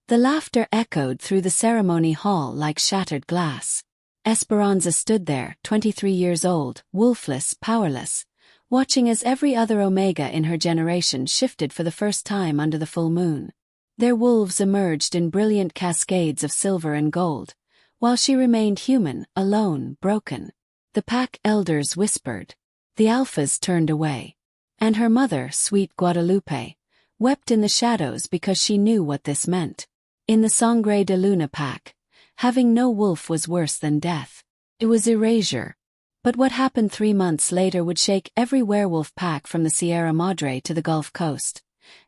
The laughter echoed through the ceremony hall like shattered glass. Esperanza stood there, 23 years old, wolfless, powerless, watching as every other Omega in her generation shifted for the first time under the full moon. Their wolves emerged in brilliant cascades of silver and gold, while she remained human, alone, broken. The pack elders whispered. The alphas turned away. And her mother, sweet Guadalupe, wept in the shadows because she knew what this meant. In the Sangre de Luna pack, having no wolf was worse than death. It was erasure. But what happened 3 months later would shake every werewolf pack from the Sierra Madre to the Gulf Coast,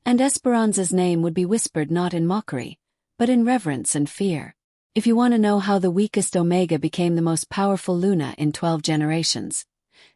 and Esperanza's name would be whispered not in mockery, but in reverence and fear. If you want to know how the weakest Omega became the most powerful Luna in 12 generations,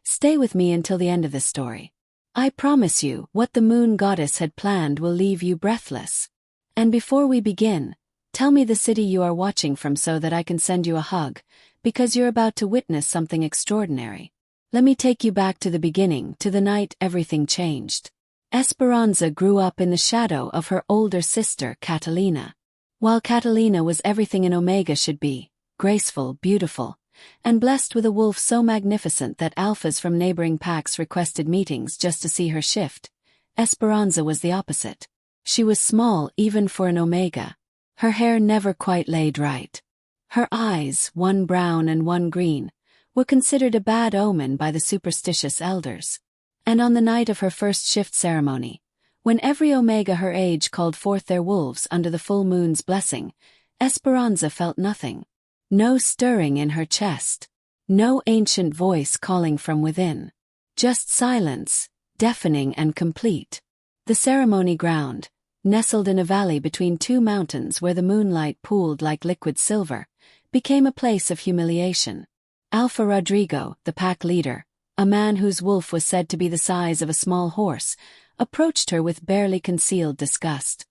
stay with me until the end of this story. I promise you, what the moon goddess had planned will leave you breathless. And before we begin, tell me the city you are watching from so that I can send you a hug, because you're about to witness something extraordinary. Let me take you back to the beginning, to the night everything changed. Esperanza grew up in the shadow of her older sister, Catalina. While Catalina was everything an Omega should be, graceful, beautiful, and blessed with a wolf so magnificent that alphas from neighboring packs requested meetings just to see her shift, Esperanza was the opposite. She was small even for an Omega. Her hair never quite laid right. Her eyes, one brown and one green, were considered a bad omen by the superstitious elders. And on the night of her first shift ceremony, when every Omega her age called forth their wolves under the full moon's blessing, Esperanza felt nothing. No stirring in her chest. No ancient voice calling from within. Just silence, deafening and complete. The ceremony ground, nestled in a valley between 2 mountains where the moonlight pooled like liquid silver, became a place of humiliation. Alpha Rodrigo, the pack leader, a man whose wolf was said to be the size of a small horse, approached her with barely concealed disgust.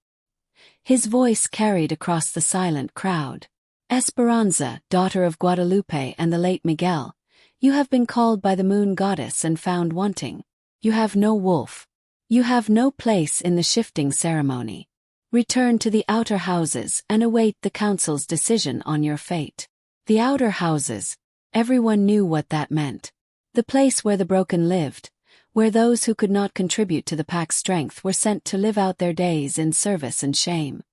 His voice carried across the silent crowd. Esperanza, daughter of Guadalupe and the late Miguel, you have been called by the moon goddess and found wanting. You have no wolf. You have no place in the shifting ceremony. Return to the outer houses and await the council's decision on your fate. The outer houses. Everyone knew what that meant. The place where the broken lived, where those who could not contribute to the pack's strength were sent to live out their days in service and shame.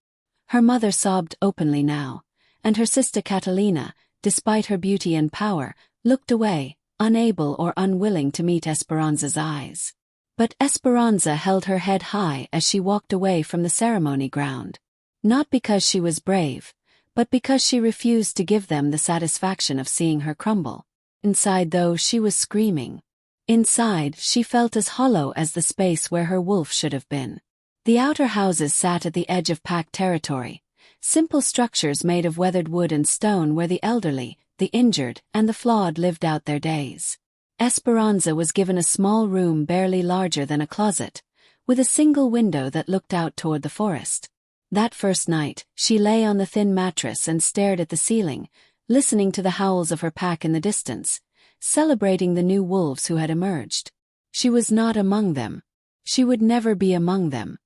Her mother sobbed openly now, and her sister Catalina, despite her beauty and power, looked away, unable or unwilling to meet Esperanza's eyes. But Esperanza held her head high as she walked away from the ceremony ground. Not because she was brave, but because she refused to give them the satisfaction of seeing her crumble. Inside, though, she was screaming. Inside, she felt as hollow as the space where her wolf should have been. The outer houses sat at the edge of pack territory, simple structures made of weathered wood and stone where the elderly, the injured, and the flawed lived out their days. Esperanza was given a small room barely larger than a closet, with a single window that looked out toward the forest. That first night, she lay on the thin mattress and stared at the ceiling, listening to the howls of her pack in the distance, celebrating the new wolves who had emerged. She was not among them. She would never be among them.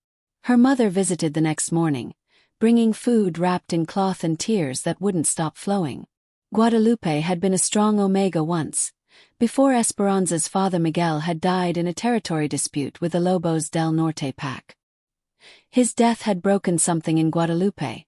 Her mother visited the next morning, bringing food wrapped in cloth and tears that wouldn't stop flowing. Guadalupe had been a strong Omega once, before Esperanza's father Miguel had died in a territory dispute with the Lobos del Norte pack. His death had broken something in Guadalupe,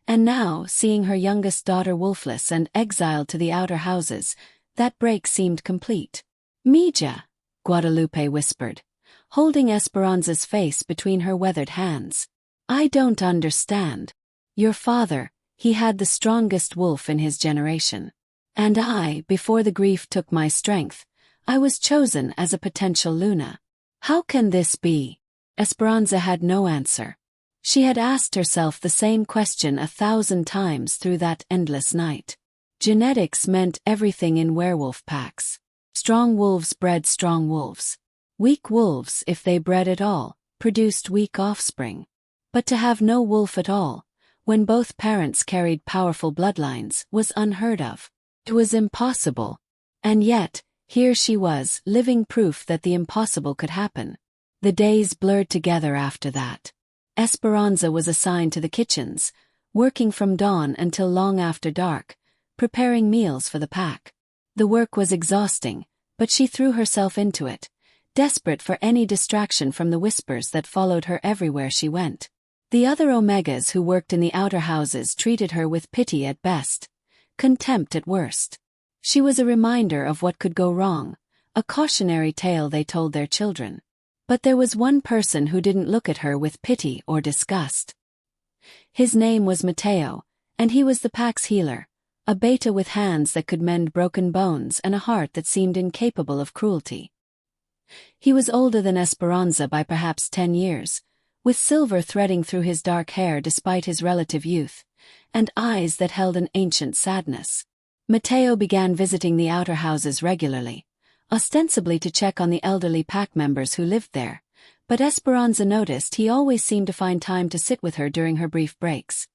and now, seeing her youngest daughter wolfless and exiled to the outer houses, that break seemed complete. "Mija," Guadalupe whispered, holding Esperanza's face between her weathered hands. "I don't understand. Your father, he had the strongest wolf in his generation. And I, before the grief took my strength, I was chosen as a potential Luna. How can this be?" Esperanza had no answer. She had asked herself the same question 1,000 times through that endless night. Genetics meant everything in werewolf packs. Strong wolves bred strong wolves. Weak wolves, if they bred at all, produced weak offspring. But to have no wolf at all, when both parents carried powerful bloodlines, was unheard of. It was impossible. And yet, here she was, living proof that the impossible could happen. The days blurred together after that. Esperanza was assigned to the kitchens, working from dawn until long after dark, preparing meals for the pack. The work was exhausting, but she threw herself into it, desperate for any distraction from the whispers that followed her everywhere she went. The other Omegas who worked in the outer houses treated her with pity at best, contempt at worst. She was a reminder of what could go wrong, a cautionary tale they told their children. But there was one person who didn't look at her with pity or disgust. His name was Matteo, and he was the pack's healer, a beta with hands that could mend broken bones and a heart that seemed incapable of cruelty. He was older than Esperanza by perhaps 10 years, with silver threading through his dark hair despite his relative youth, and eyes that held an ancient sadness. Matteo began visiting the outer houses regularly, ostensibly to check on the elderly pack members who lived there, but Esperanza noticed he always seemed to find time to sit with her during her brief breaks.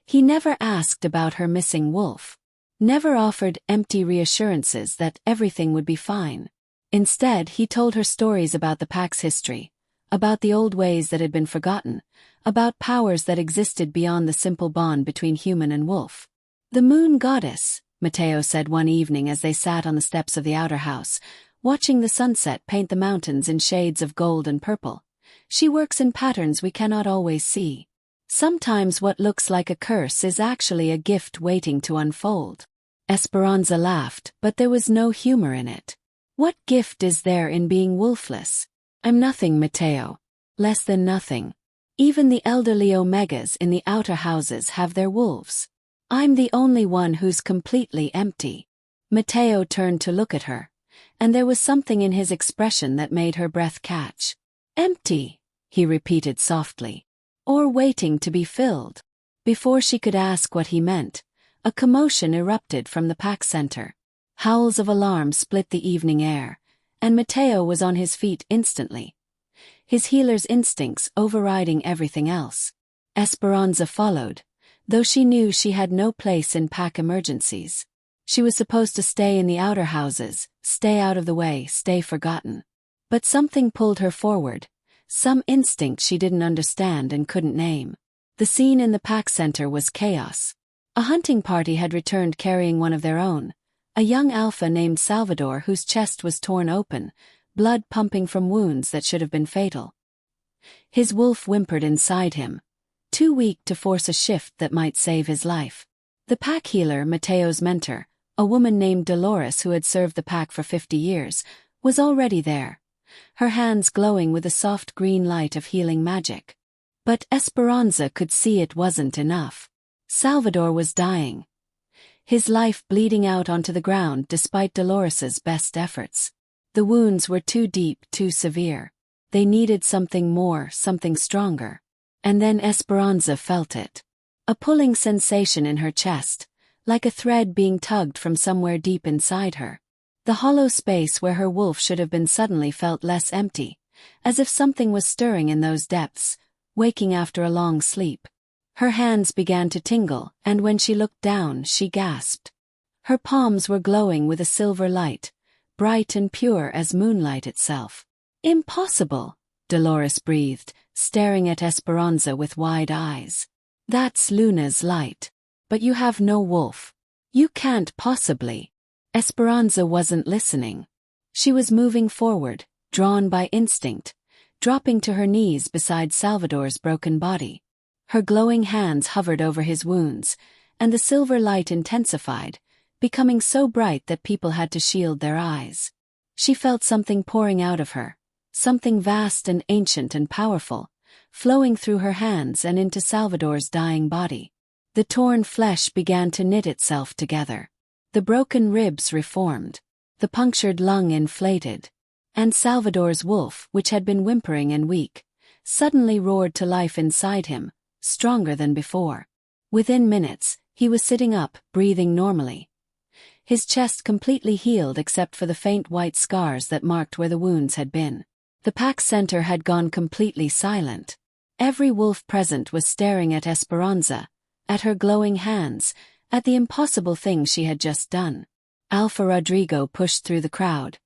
He never asked about her missing wolf, never offered empty reassurances that everything would be fine. Instead, he told her stories about the pack's history, about the old ways that had been forgotten, about powers that existed beyond the simple bond between human and wolf. "The moon goddess," Matteo said one evening as they sat on the steps of the outer house, watching the sunset paint the mountains in shades of gold and purple. "She works in patterns we cannot always see. Sometimes what looks like a curse is actually a gift waiting to unfold." Esperanza laughed, but there was no humor in it. "What gift is there in being wolfless?" "I'm nothing, Matteo. Less than nothing. Even the elderly Omegas in the outer houses have their wolves. I'm the only one who's completely empty." Matteo turned to look at her, and there was something in his expression that made her breath catch. "Empty," he repeated softly. "Or waiting to be filled." Before she could ask what he meant, a commotion erupted from the pack center. Howls of alarm split the evening air, and Matteo was on his feet instantly, his healer's instincts overriding everything else. Esperanza followed, though she knew she had no place in pack emergencies. She was supposed to stay in the outer houses, stay out of the way, stay forgotten. But something pulled her forward, some instinct she didn't understand and couldn't name. The scene in the pack center was chaos. A hunting party had returned carrying one of their own, a young alpha named Salvador whose chest was torn open, blood pumping from wounds that should have been fatal. His wolf whimpered inside him, too weak to force a shift that might save his life. The pack healer, Matteo's mentor, a woman named Dolores who had served the pack for 50 years, was already there, her hands glowing with a soft green light of healing magic. But Esperanza could see it wasn't enough. Salvador was dying, his life bleeding out onto the ground despite Dolores's best efforts. The wounds were too deep, too severe. They needed something more, something stronger. And then Esperanza felt it. A pulling sensation in her chest, like a thread being tugged from somewhere deep inside her. The hollow space where her wolf should have been suddenly felt less empty, as if something was stirring in those depths, waking after a long sleep. Her hands began to tingle, and when she looked down, she gasped. Her palms were glowing with a silver light, bright and pure as moonlight itself. "Impossible," Dolores breathed, staring at Esperanza with wide eyes. "That's Luna's light. But you have no wolf. You can't possibly." Esperanza wasn't listening. She was moving forward, drawn by instinct, dropping to her knees beside Salvador's broken body. Her glowing hands hovered over his wounds, and the silver light intensified, becoming so bright that people had to shield their eyes. She felt something pouring out of her, something vast and ancient and powerful, flowing through her hands and into Salvador's dying body. The torn flesh began to knit itself together. The broken ribs reformed, the punctured lung inflated, and Salvador's wolf, which had been whimpering and weak, suddenly roared to life inside him, stronger than before. Within minutes, he was sitting up, breathing normally. His chest completely healed except for the faint white scars that marked where the wounds had been. The pack center had gone completely silent. Every wolf present was staring at Esperanza, at her glowing hands, at the impossible thing she had just done. Alpha Rodrigo pushed through the crowd,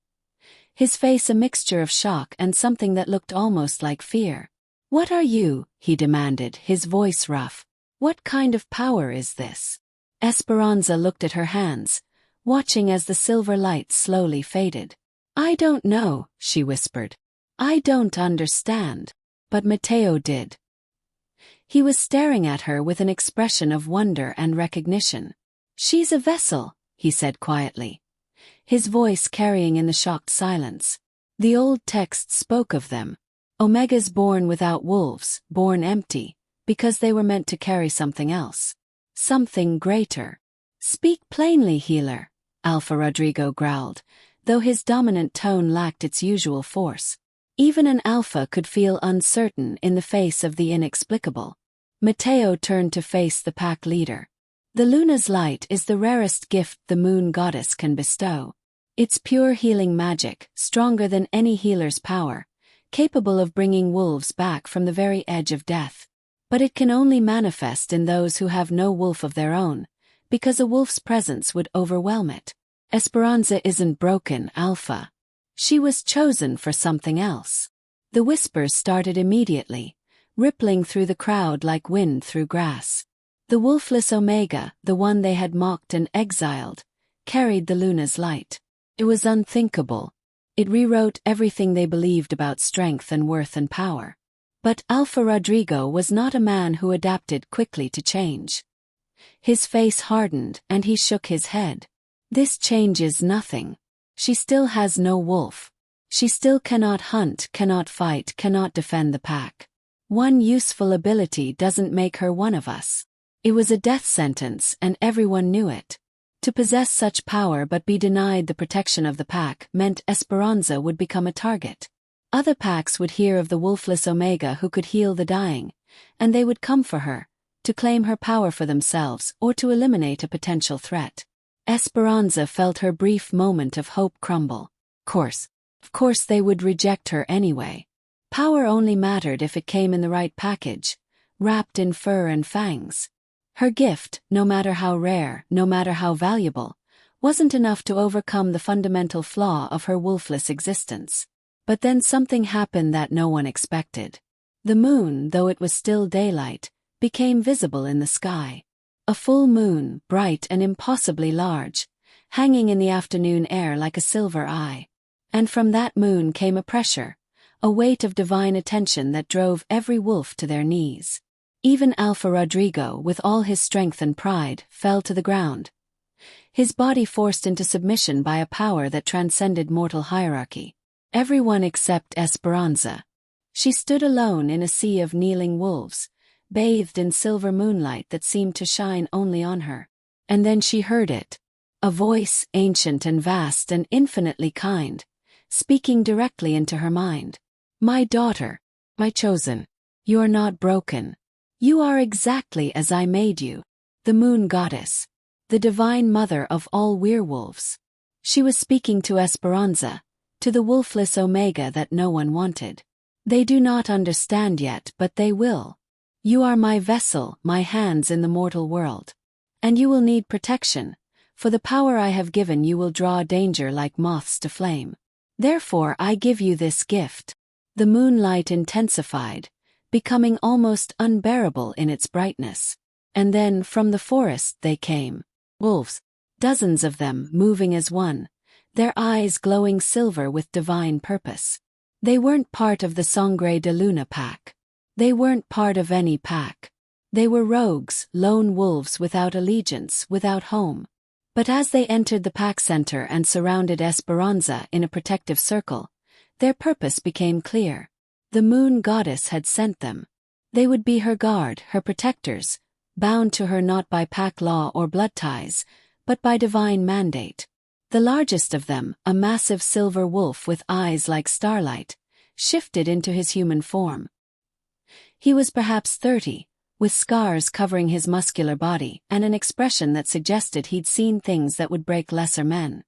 his face a mixture of shock and something that looked almost like fear. "What are you?" he demanded, his voice rough. What kind of power is this? Esperanza looked at her hands, watching as the silver light slowly faded. I don't know, she whispered. I don't understand. But Mateo did. He was staring at her with an expression of wonder and recognition. She's a vessel, he said quietly, his voice carrying in the shocked silence. The old text spoke of them. Omegas born without wolves, born empty, because they were meant to carry something else. Something greater. Speak plainly, healer, Alpha Rodrigo growled, though his dominant tone lacked its usual force. Even an alpha could feel uncertain in the face of the inexplicable. Mateo turned to face the pack leader. The luna's light is the rarest gift the moon goddess can bestow. It's pure healing magic, stronger than any healer's power, capable of bringing wolves back from the very edge of death. But it can only manifest in those who have no wolf of their own, because a wolf's presence would overwhelm it. Esperanza isn't broken, Alpha. She was chosen for something else. The whispers started immediately, rippling through the crowd like wind through grass. The wolfless Omega, the one they had mocked and exiled, carried the luna's light. It was unthinkable. It rewrote everything they believed about strength and worth and power. But Alpha Rodrigo was not a man who adapted quickly to change. His face hardened and he shook his head. This changes nothing. She still has no wolf. She still cannot hunt, cannot fight, cannot defend the pack. One useful ability doesn't make her one of us. It was a death sentence and everyone knew it. To possess such power but be denied the protection of the pack meant Esperanza would become a target. Other packs would hear of the wolfless Omega who could heal the dying, and they would come for her, to claim her power for themselves or to eliminate a potential threat. Esperanza felt her brief moment of hope crumble. Of course they would reject her anyway. Power only mattered if it came in the right package, wrapped in fur and fangs. Her gift, no matter how rare, no matter how valuable, wasn't enough to overcome the fundamental flaw of her wolfless existence. But then something happened that no one expected. The moon, though it was still daylight, became visible in the sky. A full moon, bright and impossibly large, hanging in the afternoon air like a silver eye. And from that moon came a pressure, a weight of divine attention that drove every wolf to their knees. Even Alpha Rodrigo, with all his strength and pride, fell to the ground, his body forced into submission by a power that transcended mortal hierarchy. Everyone except Esperanza. She stood alone in a sea of kneeling wolves, bathed in silver moonlight that seemed to shine only on her. And then she heard it. A voice, ancient and vast and infinitely kind, speaking directly into her mind. My daughter, my chosen, you're not broken. You are exactly as I made you. The moon goddess, the divine mother of all werewolves. She was speaking to Esperanza, to the wolfless Omega that no one wanted. They do not understand yet, but they will. You are my vessel, my hands in the mortal world. And you will need protection. For the power I have given you will draw danger like moths to flame. Therefore I give you this gift. The moonlight intensified, becoming almost unbearable in its brightness. And then from the forest they came. Wolves, dozens of them moving as one, their eyes glowing silver with divine purpose. They weren't part of the Sangre de Luna pack. They weren't part of any pack. They were rogues, lone wolves without allegiance, without home. But as they entered the pack center and surrounded Esperanza in a protective circle, their purpose became clear. The moon goddess had sent them. They would be her guard, her protectors, bound to her not by pack law or blood ties, but by divine mandate. The largest of them, a massive silver wolf with eyes like starlight, shifted into his human form. He was perhaps 30, with scars covering his muscular body and an expression that suggested he'd seen things that would break lesser men.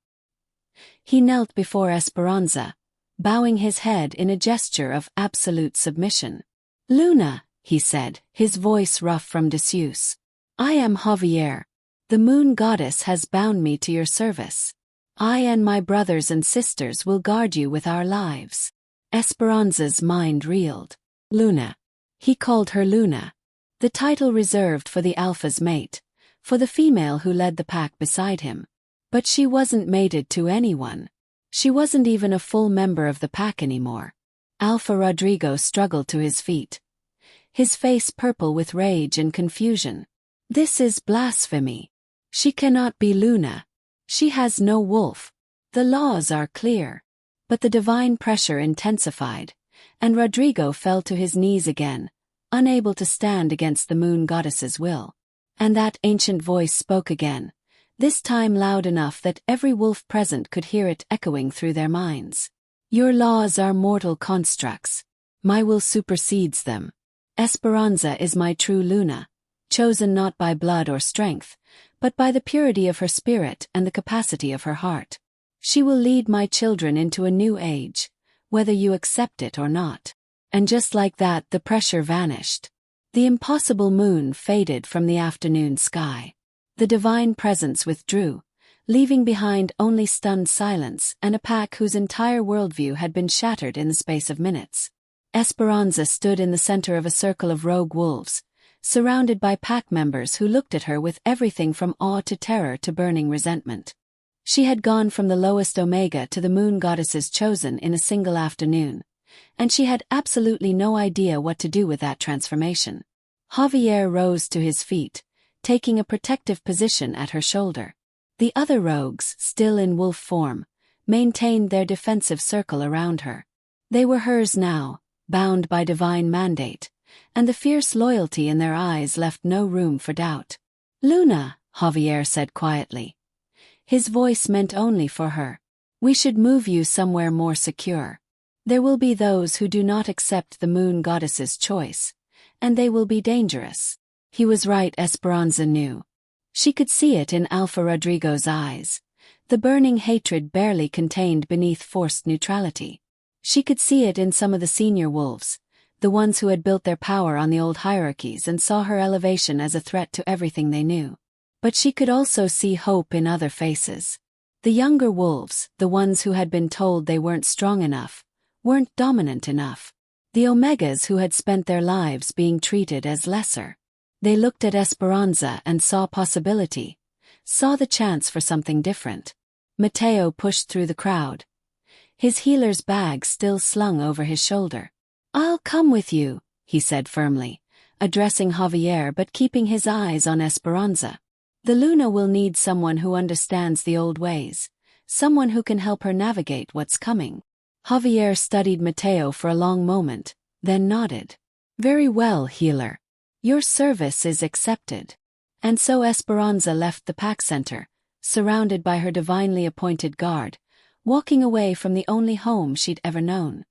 He knelt before Esperanza, bowing his head in a gesture of absolute submission. Luna, he said, his voice rough from disuse. I am Javier. The moon goddess has bound me to your service. I and my brothers and sisters will guard you with our lives. Esperanza's mind reeled. Luna. He called her Luna. The title reserved for the alpha's mate, for the female who led the pack beside him. But she wasn't mated to anyone. She wasn't even a full member of the pack anymore. Alpha Rodrigo struggled to his feet, his face purple with rage and confusion. This is blasphemy. She cannot be Luna. She has no wolf. The laws are clear. But the divine pressure intensified, and Rodrigo fell to his knees again, unable to stand against the moon goddess's will. And that ancient voice spoke again, this time loud enough that every wolf present could hear it echoing through their minds. Your laws are mortal constructs. My will supersedes them. Esperanza is my true Luna, chosen not by blood or strength, but by the purity of her spirit and the capacity of her heart. She will lead my children into a new age, whether you accept it or not. And just like that, the pressure vanished. The impossible moon faded from the afternoon sky. The divine presence withdrew, leaving behind only stunned silence and a pack whose entire worldview had been shattered in the space of minutes. Esperanza stood in the center of a circle of rogue wolves, surrounded by pack members who looked at her with everything from awe to terror to burning resentment. She had gone from the lowest Omega to the moon goddess's chosen in a single afternoon, and she had absolutely no idea what to do with that transformation. Javier rose to his feet, taking a protective position at her shoulder. The other rogues, still in wolf form, maintained their defensive circle around her. They were hers now, bound by divine mandate, and the fierce loyalty in their eyes left no room for doubt. Luna, Javier said quietly. His voice meant only for her. We should move you somewhere more secure. There will be those who do not accept the moon goddess's choice, and they will be dangerous. He was right, Esperanza knew. She could see it in Alpha Rodrigo's eyes, the burning hatred barely contained beneath forced neutrality. She could see it in some of the senior wolves, the ones who had built their power on the old hierarchies and saw her elevation as a threat to everything they knew. But she could also see hope in other faces. The younger wolves, the ones who had been told they weren't strong enough, weren't dominant enough. The Omegas who had spent their lives being treated as lesser. They looked at Esperanza and saw possibility, saw the chance for something different. Mateo pushed through the crowd, his healer's bag still slung over his shoulder. I'll come with you, he said firmly, addressing Javier but keeping his eyes on Esperanza. The Luna will need someone who understands the old ways, someone who can help her navigate what's coming. Javier studied Mateo for a long moment, then nodded. Very well, healer. Your service is accepted. And so Esperanza left the pack center, surrounded by her divinely appointed guard, walking away from the only home she'd ever known.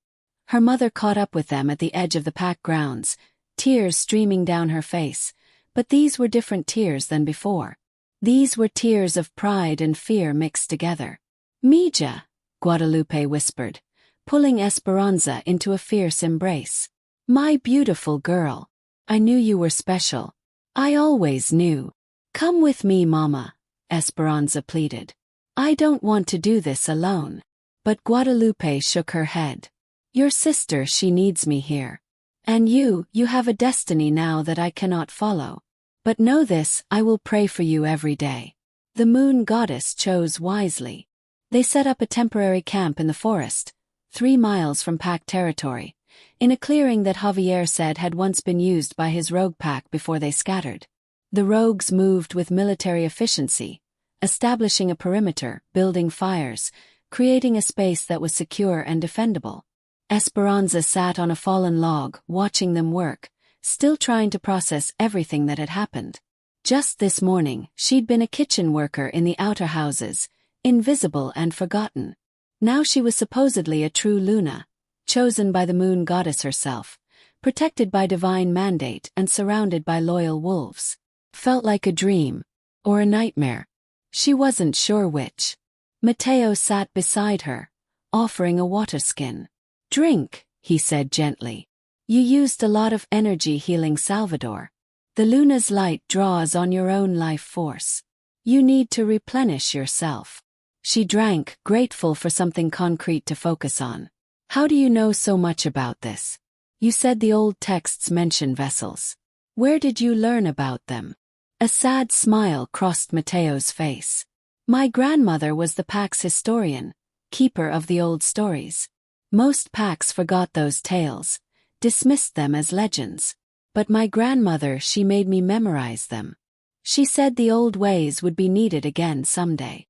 Her mother caught up with them at the edge of the pack grounds, tears streaming down her face, but these were different tears than before. These were tears of pride and fear mixed together. Mija, Guadalupe whispered, pulling Esperanza into a fierce embrace. My beautiful girl. I knew you were special. I always knew. Come with me, Mama, Esperanza pleaded. I don't want to do this alone. But Guadalupe shook her head. Your sister, she needs me here. And you have a destiny now that I cannot follow. But know this, I will pray for you every day. The moon goddess chose wisely. They set up a temporary camp in the forest, 3 miles from pack territory, in a clearing that Javier said had once been used by his rogue pack before they scattered. The rogues moved with military efficiency, establishing a perimeter, building fires, creating a space that was secure and defendable. Esperanza sat on a fallen log, watching them work, still trying to process everything that had happened. Just this morning, she'd been a kitchen worker in the outer houses, invisible and forgotten. Now she was supposedly a true Luna, chosen by the moon goddess herself, protected by divine mandate and surrounded by loyal wolves. Felt like a dream, or a nightmare. She wasn't sure which. Mateo sat beside her, offering a water skin. Drink, he said gently. You used a lot of energy healing Salvador. The Luna's light draws on your own life force. You need to replenish yourself. She drank, grateful for something concrete to focus on. How do you know so much about this? You said the old texts mention vessels. Where did you learn about them? A sad smile crossed Mateo's face. My grandmother was the pack's historian, keeper of the old stories. Most packs forgot those tales, dismissed them as legends. But my grandmother, she made me memorize them. She said the old ways would be needed again someday.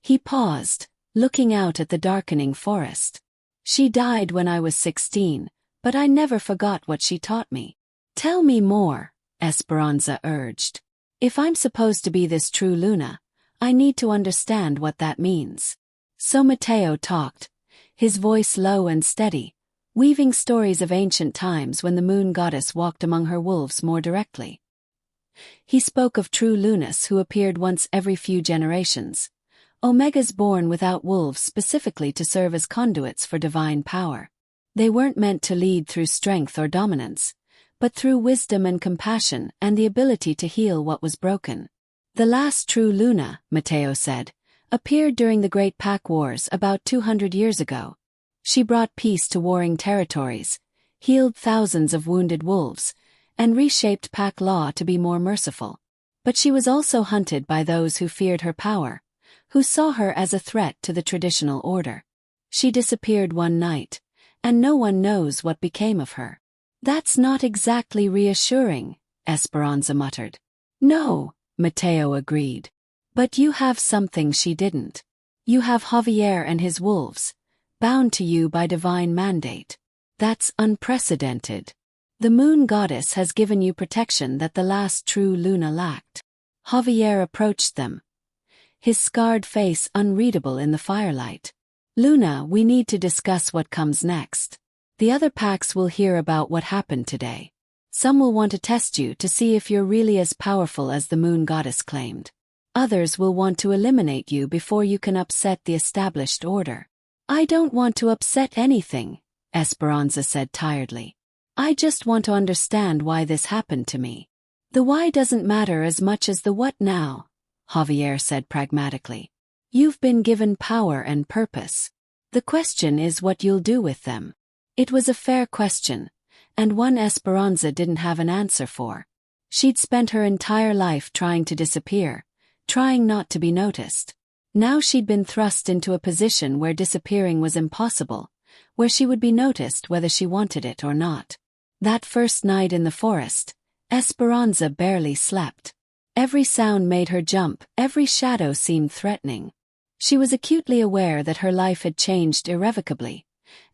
He paused, looking out at the darkening forest. She died when I was 16, but I never forgot what she taught me. Tell me more, Esperanza urged. If I'm supposed to be this true Luna, I need to understand what that means. So Mateo talked, his voice low and steady, weaving stories of ancient times when the moon goddess walked among her wolves more directly. He spoke of true Lunas who appeared once every few generations, Omegas born without wolves specifically to serve as conduits for divine power. They weren't meant to lead through strength or dominance, but through wisdom and compassion and the ability to heal what was broken. The last true Luna, Mateo said, appeared during the Great Pack Wars about 200 years ago. She brought peace to warring territories, healed thousands of wounded wolves, and reshaped pack law to be more merciful. But she was also hunted by those who feared her power, who saw her as a threat to the traditional order. She disappeared one night, and no one knows what became of her. That's not exactly reassuring, Esperanza muttered. No, Mateo agreed. But you have something she didn't. You have Javier and his wolves, bound to you by divine mandate. That's unprecedented. The moon goddess has given you protection that the last true Luna lacked. Javier approached them, his scarred face unreadable in the firelight. Luna, we need to discuss what comes next. The other packs will hear about what happened today. Some will want to test you to see if you're really as powerful as the moon goddess claimed. Others will want to eliminate you before you can upset the established order. I don't want to upset anything, Esperanza said tiredly. I just want to understand why this happened to me. The why doesn't matter as much as the what now, Javier said pragmatically. You've been given power and purpose. The question is what you'll do with them. It was a fair question, and one Esperanza didn't have an answer for. She'd spent her entire life trying to disappear, trying not to be noticed. Now she'd been thrust into a position where disappearing was impossible, where she would be noticed whether she wanted it or not. That first night in the forest, Esperanza barely slept. Every sound made her jump, every shadow seemed threatening. She was acutely aware that her life had changed irrevocably,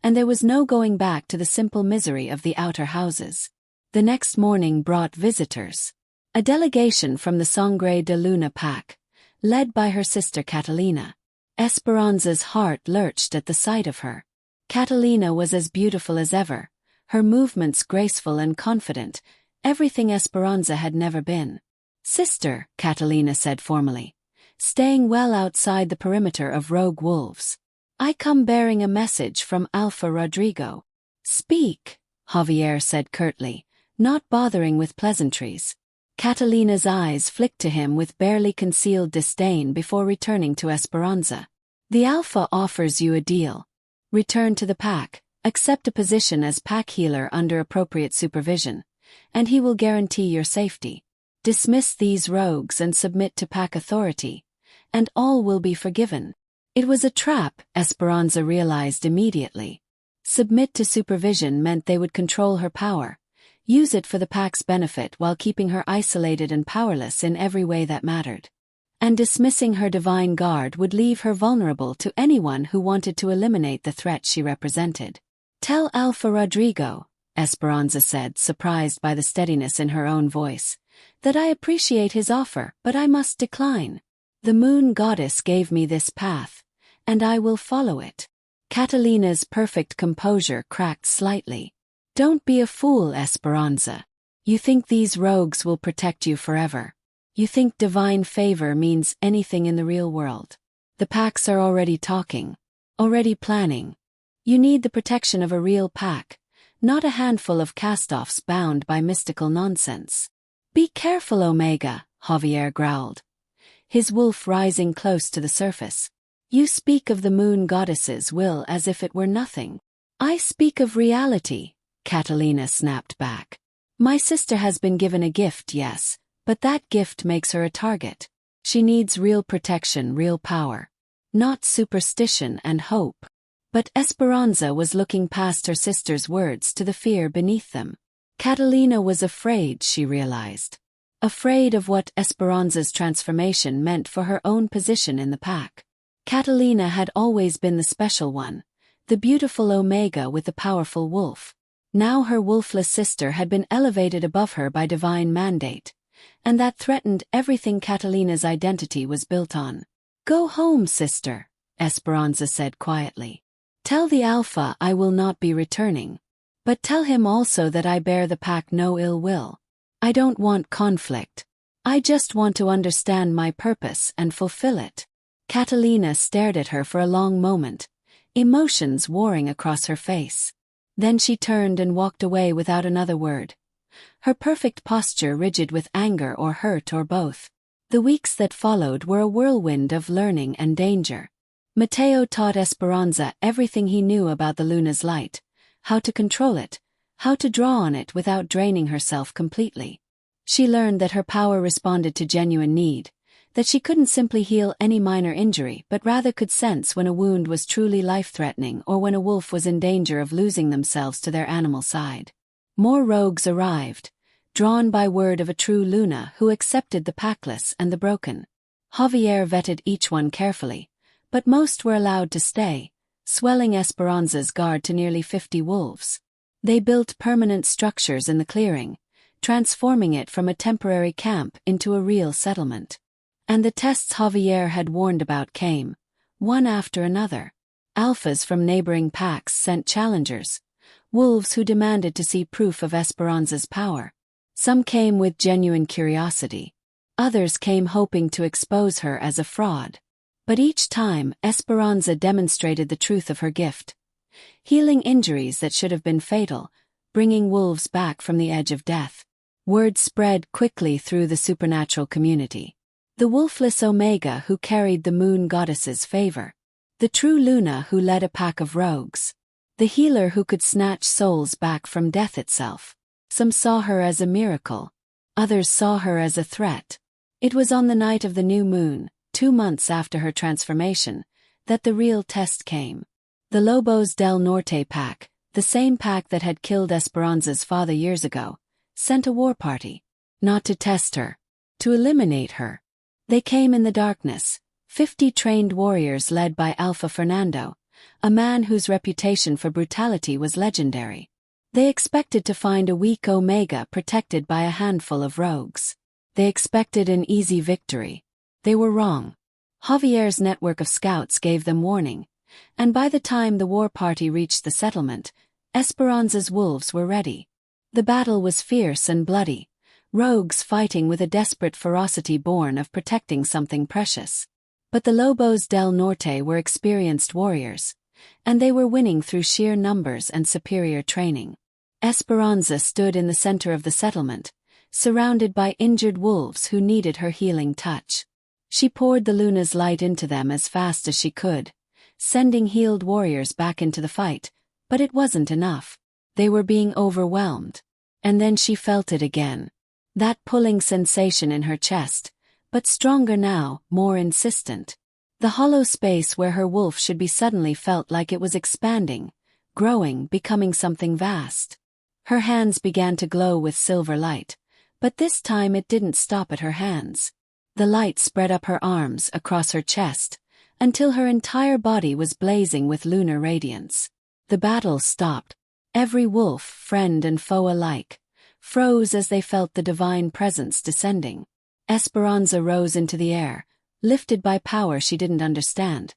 and there was no going back to the simple misery of the outer houses. The next morning brought visitors. A delegation from the Sangre de Luna pack, led by her sister Catalina. Esperanza's heart lurched at the sight of her. Catalina was as beautiful as ever, her movements graceful and confident, everything Esperanza had never been. Sister, Catalina said formally, staying well outside the perimeter of rogue wolves. I come bearing a message from Alpha Rodrigo. Speak, Javier said curtly, not bothering with pleasantries. Catalina's eyes flicked to him with barely concealed disdain before returning to Esperanza. The Alpha offers you a deal. Return to the pack, accept a position as pack healer under appropriate supervision, and he will guarantee your safety. Dismiss these rogues and submit to pack authority, and all will be forgiven. It was a trap, Esperanza realized immediately. Submit to supervision meant they would control her power, use it for the pack's benefit while keeping her isolated and powerless in every way that mattered. And dismissing her divine guard would leave her vulnerable to anyone who wanted to eliminate the threat she represented. Tell Alpha Rodrigo, Esperanza said, surprised by the steadiness in her own voice, that I appreciate his offer, but I must decline. The moon goddess gave me this path, and I will follow it. Catalina's perfect composure cracked slightly. Don't be a fool, Esperanza. You think these rogues will protect you forever. You think divine favor means anything in the real world. The packs are already talking, already planning. You need the protection of a real pack, not a handful of cast-offs bound by mystical nonsense. Be careful, Omega, Javier growled, his wolf rising close to the surface. You speak of the moon goddess's will as if it were nothing. I speak of reality, Catalina snapped back. My sister has been given a gift, yes, but that gift makes her a target. She needs real protection, real power. Not superstition and hope. But Esperanza was looking past her sister's words to the fear beneath them. Catalina was afraid, she realized. Afraid of what Esperanza's transformation meant for her own position in the pack. Catalina had always been the special one, the beautiful Omega with the powerful wolf. Now her wolfless sister had been elevated above her by divine mandate, and that threatened everything Catalina's identity was built on. Go home, sister, Esperanza said quietly. Tell the Alpha I will not be returning. But tell him also that I bear the pack no ill will. I don't want conflict. I just want to understand my purpose and fulfill it. Catalina stared at her for a long moment, emotions warring across her face. Then she turned and walked away without another word. Her perfect posture rigid with anger or hurt or both. The weeks that followed were a whirlwind of learning and danger. Mateo taught Esperanza everything he knew about the Luna's light, how to control it, how to draw on it without draining herself completely. She learned that her power responded to genuine need, that she couldn't simply heal any minor injury but rather could sense when a wound was truly life-threatening or when a wolf was in danger of losing themselves to their animal side. More rogues arrived, drawn by word of a true Luna who accepted the packless and the broken. Javier vetted each one carefully, but most were allowed to stay, swelling Esperanza's guard to nearly 50 wolves. They built permanent structures in the clearing, transforming it from a temporary camp into a real settlement. And the tests Javier had warned about came, one after another. Alphas from neighboring packs sent challengers, wolves who demanded to see proof of Esperanza's power. Some came with genuine curiosity. Others came hoping to expose her as a fraud. But each time, Esperanza demonstrated the truth of her gift. Healing injuries that should have been fatal, bringing wolves back from the edge of death. Word spread quickly through the supernatural community. The wolfless Omega who carried the moon goddess's favor. The true Luna who led a pack of rogues. The healer who could snatch souls back from death itself. Some saw her as a miracle. Others saw her as a threat. It was on the night of the new moon, 2 months after her transformation, that the real test came. The Lobos del Norte pack, the same pack that had killed Esperanza's father years ago, sent a war party. Not to test her. To eliminate her. They came in the darkness, 50 trained warriors led by Alpha Fernando, a man whose reputation for brutality was legendary. They expected to find a weak Omega protected by a handful of rogues. They expected an easy victory. They were wrong. Javier's network of scouts gave them warning, and by the time the war party reached the settlement, Esperanza's wolves were ready. The battle was fierce and bloody, rogues fighting with a desperate ferocity born of protecting something precious. But the Lobos del Norte were experienced warriors, and they were winning through sheer numbers and superior training. Esperanza stood in the center of the settlement, surrounded by injured wolves who needed her healing touch. She poured the Luna's light into them as fast as she could, sending healed warriors back into the fight, but it wasn't enough. They were being overwhelmed. And then she felt it again. That pulling sensation in her chest, but stronger now, more insistent. The hollow space where her wolf should be suddenly felt like it was expanding, growing, becoming something vast. Her hands began to glow with silver light, but this time it didn't stop at her hands. The light spread up her arms, across her chest, until her entire body was blazing with lunar radiance. The battle stopped. Every wolf, friend and foe alike, froze as they felt the divine presence descending. Esperanza rose into the air, lifted by power she didn't understand.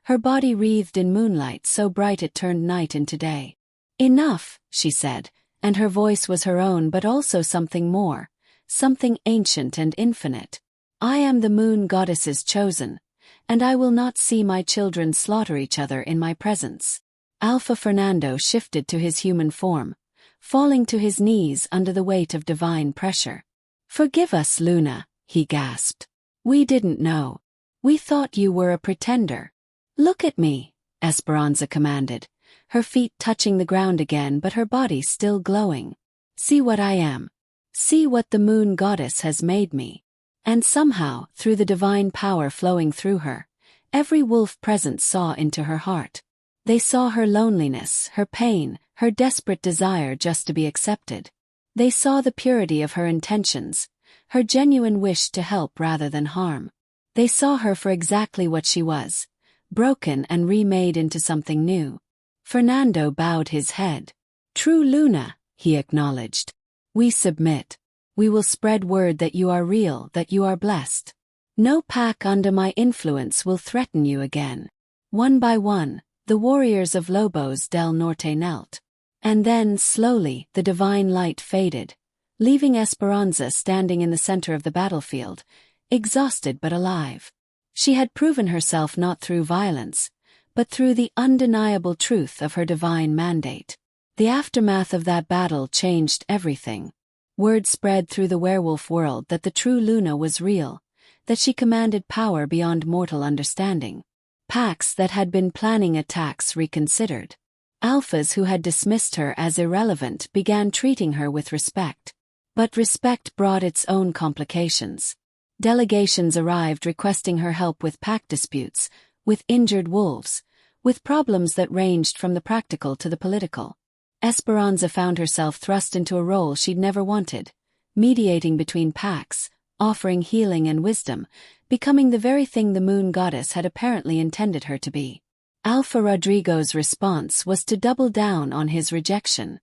Her body wreathed in moonlight so bright it turned night into day. "Enough," she said, and her voice was her own but also something more, something ancient and infinite. "I am the moon goddess's chosen, and I will not see my children slaughter each other in my presence." Alpha Fernando shifted to his human form, falling to his knees under the weight of divine pressure. "Forgive us, Luna," he gasped. "We didn't know. We thought you were a pretender." "Look at me," Esperanza commanded, her feet touching the ground again but her body still glowing. See what I am. See what the moon goddess has made me. And somehow, through the divine power flowing through her, every wolf present saw into her heart. They saw her loneliness, her pain, her desperate desire just to be accepted. They saw the purity of her intentions, her genuine wish to help rather than harm. They saw her for exactly what she was, broken and remade into something new. Fernando bowed his head. True Luna, he acknowledged. We submit. We will spread word that you are real, that you are blessed. No pack under my influence will threaten you again. One by one, the warriors of Lobos del Norte knelt. And then, slowly, the divine light faded, leaving Esperanza standing in the center of the battlefield, exhausted but alive. She had proven herself not through violence, but through the undeniable truth of her divine mandate. The aftermath of that battle changed everything. Word spread through the werewolf world that the true Luna was real, that she commanded power beyond mortal understanding. Packs that had been planning attacks reconsidered. Alphas who had dismissed her as irrelevant began treating her with respect. But respect brought its own complications. Delegations arrived requesting her help with pack disputes, with injured wolves, with problems that ranged from the practical to the political. Esperanza found herself thrust into a role she'd never wanted, mediating between packs, offering healing and wisdom, becoming the very thing the moon goddess had apparently intended her to be. Alpha Rodrigo's response was to double down on his rejection.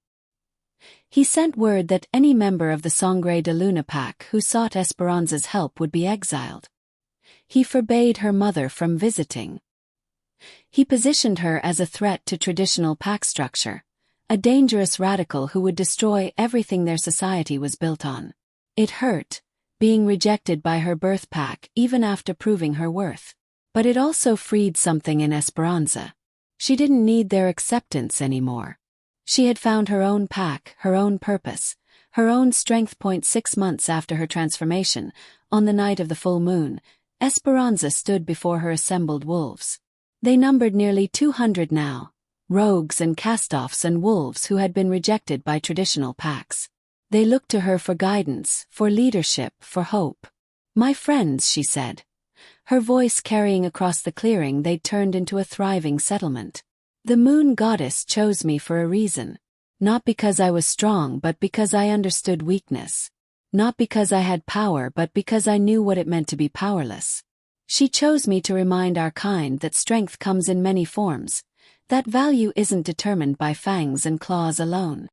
He sent word that any member of the Sangre de Luna pack who sought Esperanza's help would be exiled. He forbade her mother from visiting. He positioned her as a threat to traditional pack structure, a dangerous radical who would destroy everything their society was built on. It hurt, being rejected by her birth pack even after proving her worth. But it also freed something in Esperanza. She didn't need their acceptance anymore. She had found her own pack, her own purpose, her own strength. 6 months after her transformation, on the night of the full moon, Esperanza stood before her assembled wolves. They numbered nearly 200 now, rogues and cast-offs and wolves who had been rejected by traditional packs. They looked to her for guidance, for leadership, for hope. My friends, she said. Her voice carrying across the clearing they'd turned into a thriving settlement. The moon goddess chose me for a reason. Not because I was strong but because I understood weakness. Not because I had power but because I knew what it meant to be powerless. She chose me to remind our kind that strength comes in many forms, that value isn't determined by fangs and claws alone.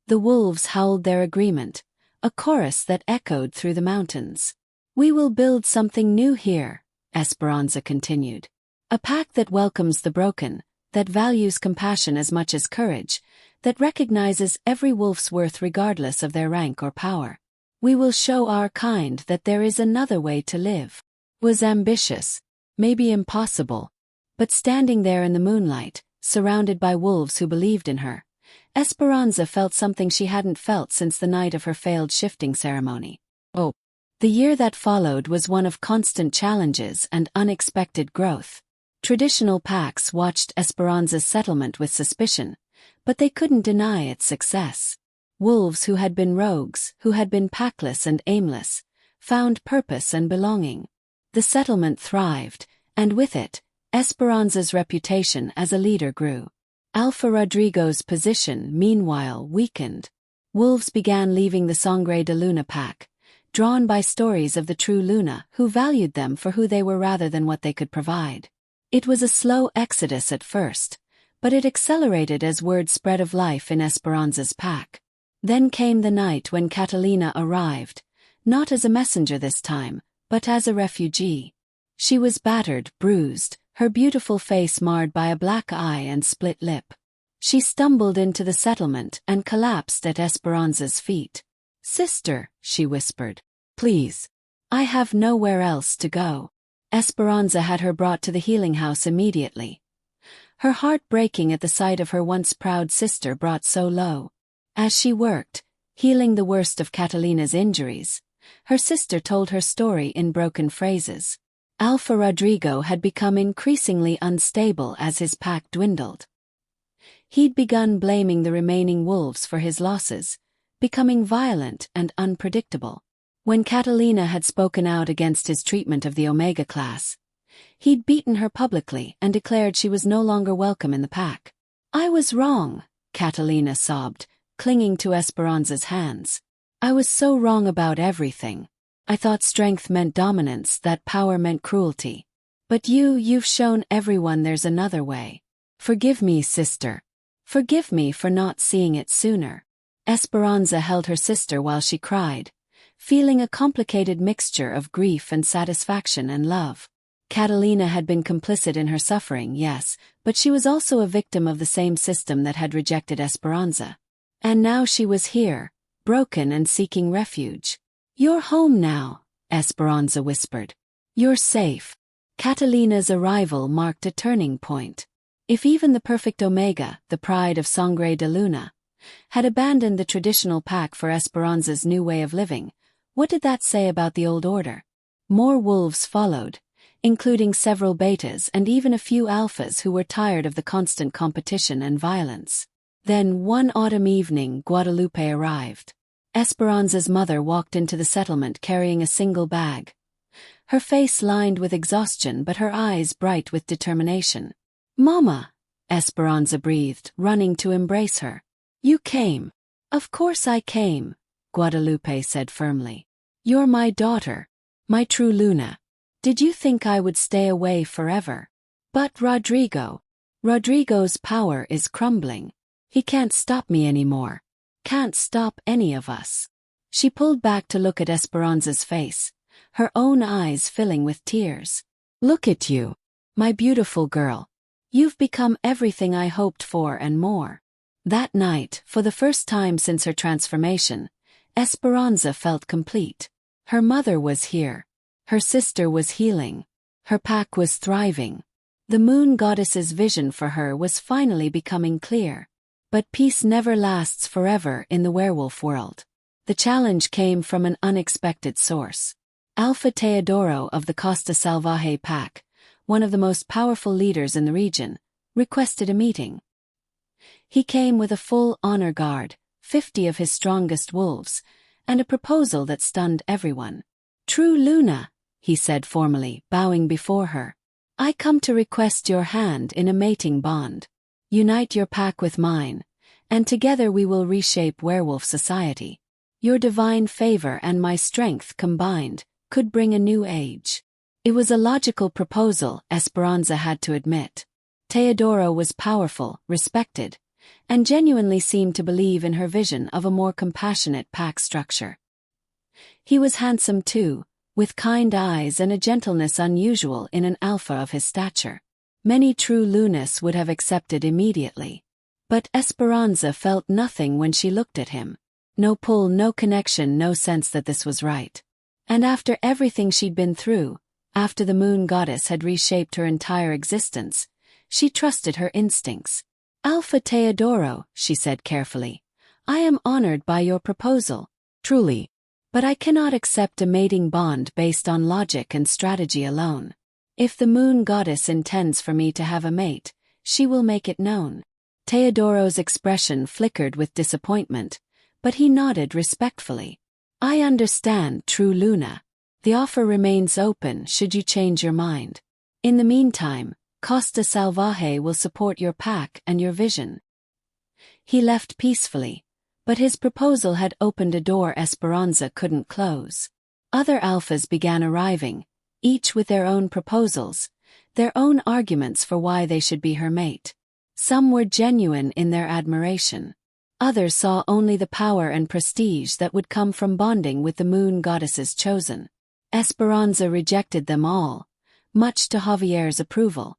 The wolves howled their agreement, a chorus that echoed through the mountains. We will build something new here, Esperanza continued. A pack that welcomes the broken, that values compassion as much as courage, that recognizes every wolf's worth regardless of their rank or power. We will show our kind that there is another way to live. Was ambitious, maybe impossible, but standing there in the moonlight, surrounded by wolves who believed in her, Esperanza felt something she hadn't felt since the night of her failed shifting ceremony. Oh. The year that followed was one of constant challenges and unexpected growth. Traditional packs watched Esperanza's settlement with suspicion, but they couldn't deny its success. Wolves who had been rogues, who had been packless and aimless, found purpose and belonging. The settlement thrived, and with it, Esperanza's reputation as a leader grew. Alpha Rodrigo's position, meanwhile, weakened. Wolves began leaving the Sangre de Luna pack, drawn by stories of the true Luna who valued them for who they were rather than what they could provide. It was a slow exodus at first, but it accelerated as word spread of life in Esperanza's pack. Then came the night when Catalina arrived, not as a messenger this time, but as a refugee. She was battered, bruised, her beautiful face marred by a black eye and split lip. She stumbled into the settlement and collapsed at Esperanza's feet. Sister, she whispered, please. I have nowhere else to go. Esperanza had her brought to the healing house immediately. Her heart breaking at the sight of her once proud sister brought so low. As she worked, healing the worst of Catalina's injuries, her sister told her story in broken phrases. Alpha Rodrigo had become increasingly unstable as his pack dwindled. He'd begun blaming the remaining wolves for his losses, becoming violent and unpredictable. When Catalina had spoken out against his treatment of the Omega class, he'd beaten her publicly and declared she was no longer welcome in the pack. "I was wrong," Catalina sobbed, clinging to Esperanza's hands. "I was so wrong about everything. I thought strength meant dominance, that power meant cruelty. But you've shown everyone there's another way. Forgive me, sister. Forgive me for not seeing it sooner." Esperanza held her sister while she cried, feeling a complicated mixture of grief and satisfaction and love. Catalina had been complicit in her suffering, yes, but she was also a victim of the same system that had rejected Esperanza. And now she was here, broken and seeking refuge. "You're home now," Esperanza whispered. "You're safe." Catalina's arrival marked a turning point. If even the perfect Omega, the pride of Sangre de Luna, had abandoned the traditional pack for Esperanza's new way of living, what did that say about the old order? More wolves followed, including several betas and even a few alphas who were tired of the constant competition and violence. Then, one autumn evening, Guadalupe arrived. Esperanza's mother walked into the settlement carrying a single bag. Her face lined with exhaustion but her eyes bright with determination. "Mama," Esperanza breathed, running to embrace her. "You came." "Of course I came," Guadalupe said firmly. "You're my daughter, my true Luna. Did you think I would stay away forever? But Rodrigo's power is crumbling. He can't stop me anymore. Can't stop any of us." She pulled back to look at Esperanza's face, her own eyes filling with tears. "Look at you, my beautiful girl. You've become everything I hoped for and more." That night, for the first time since her transformation, Esperanza felt complete. Her mother was here. Her sister was healing. Her pack was thriving. The moon goddess's vision for her was finally becoming clear. But peace never lasts forever in the werewolf world. The challenge came from an unexpected source. Alpha Teodoro of the Costa Salvaje pack, one of the most powerful leaders in the region, requested a meeting. He came with a full honor guard, 50 of his strongest wolves, and a proposal that stunned everyone. "True Luna," he said formally, bowing before her, "I come to request your hand in a mating bond. Unite your pack with mine, and together we will reshape werewolf society. Your divine favor and my strength combined could bring a new age." It was a logical proposal, Esperanza had to admit. Teodoro was powerful, respected, and genuinely seemed to believe in her vision of a more compassionate pack structure. He was handsome too, with kind eyes and a gentleness unusual in an alpha of his stature. Many true Lunas would have accepted immediately. But Esperanza felt nothing when she looked at him. No pull, no connection, no sense that this was right. And after everything she'd been through, after the moon goddess had reshaped her entire existence, she trusted her instincts. "Alpha Teodoro," she said carefully, "I am honored by your proposal, truly. But I cannot accept a mating bond based on logic and strategy alone. If the moon goddess intends for me to have a mate, she will make it known." Teodoro's expression flickered with disappointment, but he nodded respectfully. "I understand, true Luna. The offer remains open should you change your mind. In the meantime, Costa Salvaje will support your pack and your vision." He left peacefully, but his proposal had opened a door Esperanza couldn't close. Other alphas began arriving, each with their own proposals, their own arguments for why they should be her mate. Some were genuine in their admiration. Others saw only the power and prestige that would come from bonding with the moon goddess's chosen. Esperanza rejected them all, much to Javier's approval.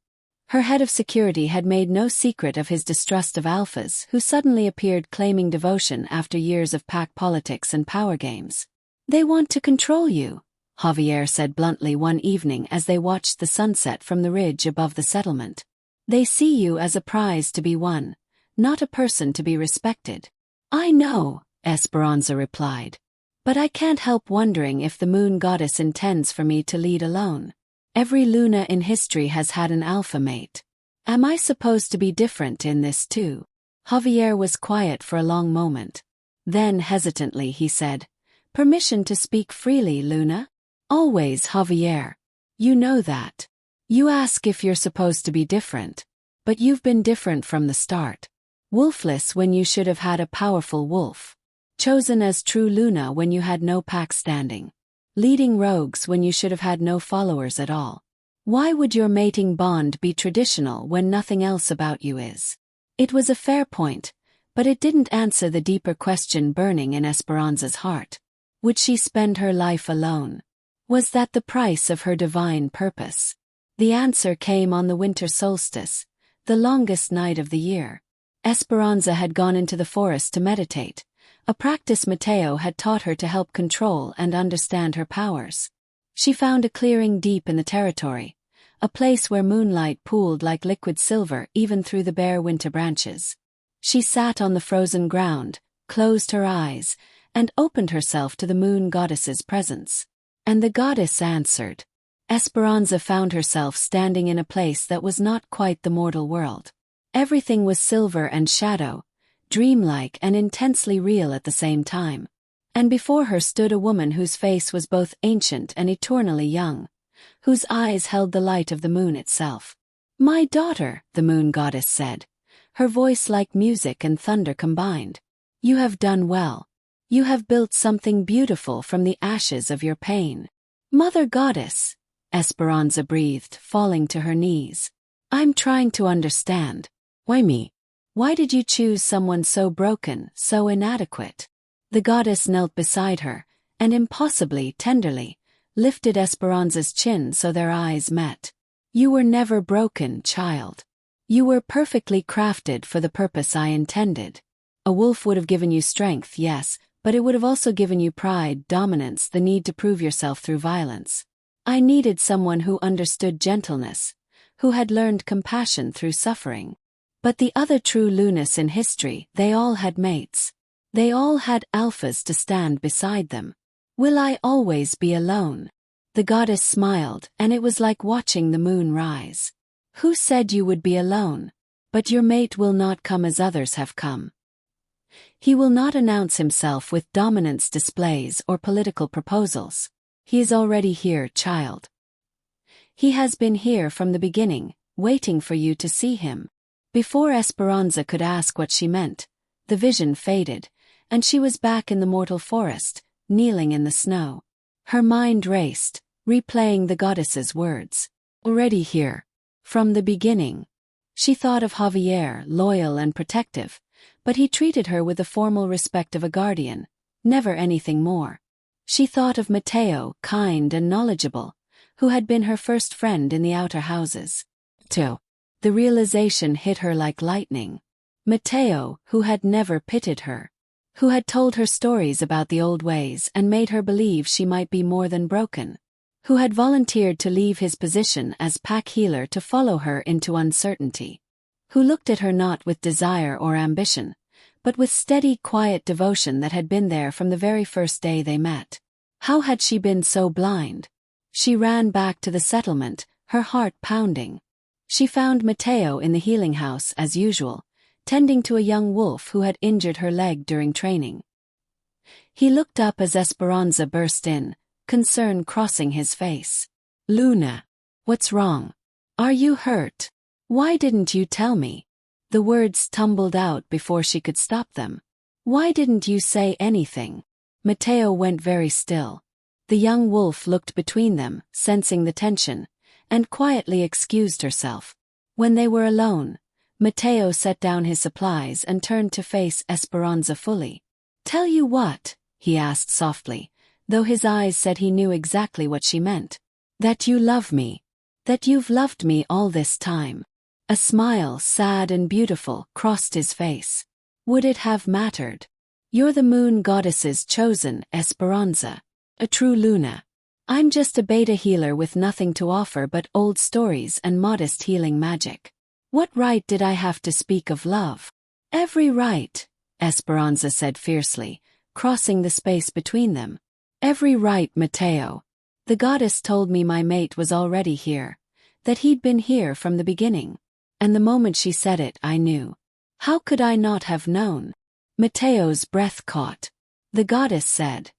Her head of security had made no secret of his distrust of alphas who suddenly appeared claiming devotion after years of pack politics and power games. "They want to control you," Javier said bluntly one evening as they watched the sunset from the ridge above the settlement. "They see you as a prize to be won, not a person to be respected." "I know," Esperanza replied. "But I can't help wondering if the moon goddess intends for me to lead alone. Every Luna in history has had an alpha mate. Am I supposed to be different in this too?" Javier was quiet for a long moment. Then hesitantly he said, "Permission to speak freely, Luna?" "Always, Javier. You know that. You ask if you're supposed to be different. But you've been different from the start. Wolfless when you should have had a powerful wolf. Chosen as true Luna when you had no pack standing. Leading rogues when you should have had no followers at all. Why would your mating bond be traditional when nothing else about you is?" It was a fair point, but it didn't answer the deeper question burning in Esperanza's heart. Would she spend her life alone? Was that the price of her divine purpose? The answer came on the winter solstice, the longest night of the year. Esperanza had gone into the forest to meditate, a practice Mateo had taught her to help control and understand her powers. She found a clearing deep in the territory, a place where moonlight pooled like liquid silver even through the bare winter branches. She sat on the frozen ground, closed her eyes, and opened herself to the moon goddess's presence. And the goddess answered. Esperanza found herself standing in a place that was not quite the mortal world. Everything was silver and shadow, dreamlike and intensely real at the same time. And before her stood a woman whose face was both ancient and eternally young, whose eyes held the light of the moon itself. "My daughter," the moon goddess said, her voice like music and thunder combined. "You have done well. You have built something beautiful from the ashes of your pain." "Mother goddess," Esperanza breathed, falling to her knees. "I'm trying to understand. Why me? Why did you choose someone so broken, so inadequate?" The goddess knelt beside her, and impossibly tenderly lifted Esperanza's chin so their eyes met. "You were never broken, child. You were perfectly crafted for the purpose I intended. A wolf would have given you strength, yes, but it would have also given you pride, dominance, the need to prove yourself through violence. I needed someone who understood gentleness, who had learned compassion through suffering. But the other true Lunas in history, they all had mates. They all had alphas to stand beside them. Will I always be alone?" The goddess smiled, and it was like watching the moon rise. "Who said you would be alone? But your mate will not come as others have come. He will not announce himself with dominance displays or political proposals. He is already here, child. He has been here from the beginning, waiting for you to see him." Before Esperanza could ask what she meant, the vision faded, and she was back in the mortal forest, kneeling in the snow. Her mind raced, replaying the goddess's words. Already here. From the beginning. She thought of Javier, loyal and protective, but he treated her with the formal respect of a guardian, never anything more. She thought of Mateo, kind and knowledgeable, who had been her first friend in the outer houses. The realization hit her like lightning. Mateo, who had never pitied her, who had told her stories about the old ways and made her believe she might be more than broken, who had volunteered to leave his position as pack healer to follow her into uncertainty, who looked at her not with desire or ambition, but with steady, quiet devotion that had been there from the very first day they met. How had she been so blind? She ran back to the settlement, her heart pounding. She found Mateo in the healing house as usual, tending to a young wolf who had injured her leg during training. He looked up as Esperanza burst in, concern crossing his face. "Luna, what's wrong? Are you hurt? Why didn't you tell me?" The words tumbled out before she could stop them. "Why didn't you say anything?" Mateo went very still. The young wolf looked between them, sensing the tension, and quietly excused herself. When they were alone, Mateo set down his supplies and turned to face Esperanza fully. "Tell you what?" he asked softly, though his eyes said he knew exactly what she meant. "That you love me. That you've loved me all this time." A smile, sad and beautiful, crossed his face. "Would it have mattered? You're the moon goddess's chosen, Esperanza. A true Luna. I'm just a beta healer with nothing to offer but old stories and modest healing magic. What right did I have to speak of love?" "Every right," Esperanza said fiercely, crossing the space between them. "Every right, Mateo. The goddess told me my mate was already here, that he'd been here from the beginning. And the moment she said it, I knew. How could I not have known? Mateo's breath caught. The goddess said,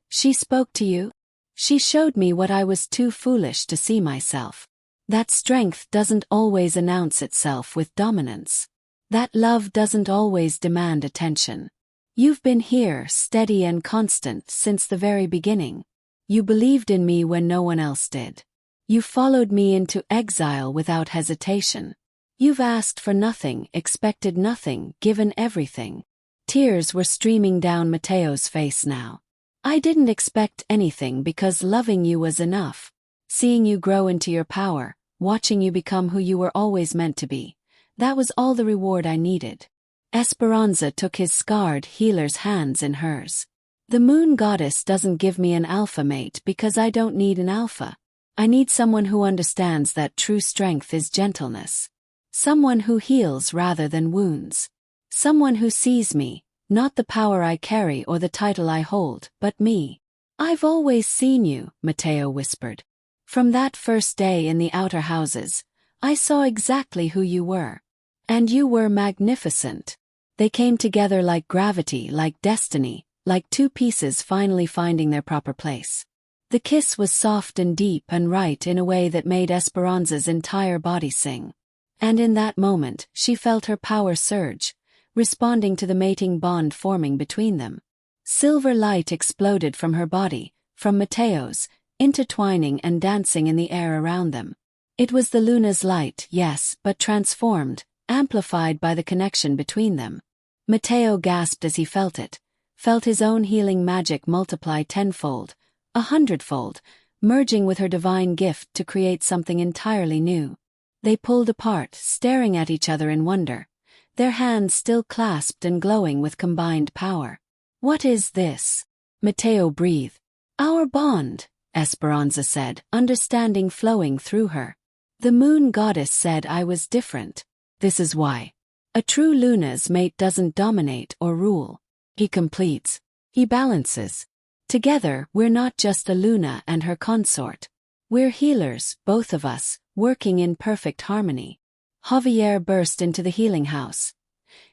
"She spoke to you? She showed me what I was too foolish to see myself. That strength doesn't always announce itself with dominance. That love doesn't always demand attention. You've been here, steady and constant, since the very beginning. You believed in me when no one else did. You followed me into exile without hesitation. You've asked for nothing, expected nothing, given everything." Tears were streaming down Mateo's face now. "I didn't expect anything because loving you was enough. Seeing you grow into your power, watching you become who you were always meant to be, that was all the reward I needed." Esperanza took his scarred healer's hands in hers. "The moon goddess doesn't give me an alpha mate because I don't need an alpha. I need someone who understands that true strength is gentleness. Someone who heals rather than wounds. Someone who sees me, not the power I carry or the title I hold, but me." "I've always seen you," Mateo whispered. "From that first day in the outer houses, I saw exactly who you were. And you were magnificent." They came together like gravity, like destiny, like two pieces finally finding their proper place. The kiss was soft and deep and right in a way that made Esperanza's entire body sing. And in that moment, she felt her power surge, responding to the mating bond forming between them. Silver light exploded from her body, from Mateo's, intertwining and dancing in the air around them. It was the Luna's light, yes, but transformed, amplified by the connection between them. Mateo gasped as he felt it, felt his own healing magic multiply tenfold, 100-fold, merging with her divine gift to create something entirely new. They pulled apart, staring at each other in wonder, their hands still clasped and glowing with combined power. "What is this?" Mateo breathed. "Our bond," Esperanza said, understanding flowing through her. "The moon goddess said I was different. This is why. A true Luna's mate doesn't dominate or rule. He completes. He balances. Together, we're not just a Luna and her consort. We're healers, both of us, working in perfect harmony." Javier burst into the healing house,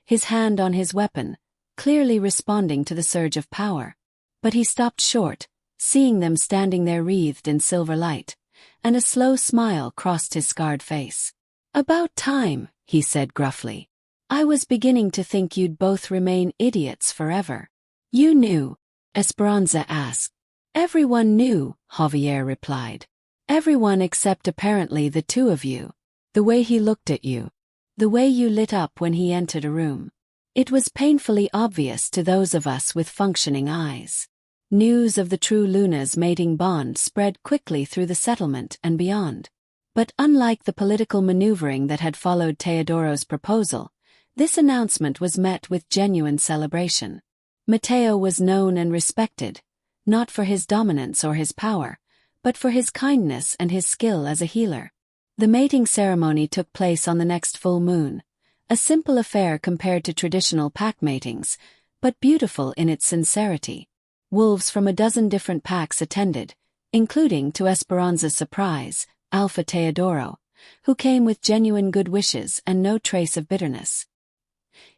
his hand on his weapon, clearly responding to the surge of power. But he stopped short, seeing them standing there wreathed in silver light, and a slow smile crossed his scarred face. "About time," he said gruffly. "I was beginning to think you'd both remain idiots forever." "You knew?" Esperanza asked. "Everyone knew," Javier replied. "Everyone except apparently the two of you. The way he looked at you. The way you lit up when he entered a room. It was painfully obvious to those of us with functioning eyes." News of the true Luna's mating bond spread quickly through the settlement and beyond. But unlike the political maneuvering that had followed Teodoro's proposal, this announcement was met with genuine celebration. Mateo was known and respected, not for his dominance or his power, but for his kindness and his skill as a healer. The mating ceremony took place on the next full moon, a simple affair compared to traditional pack matings, but beautiful in its sincerity. Wolves from a dozen different packs attended, including, to Esperanza's surprise, Alpha Teodoro, who came with genuine good wishes and no trace of bitterness.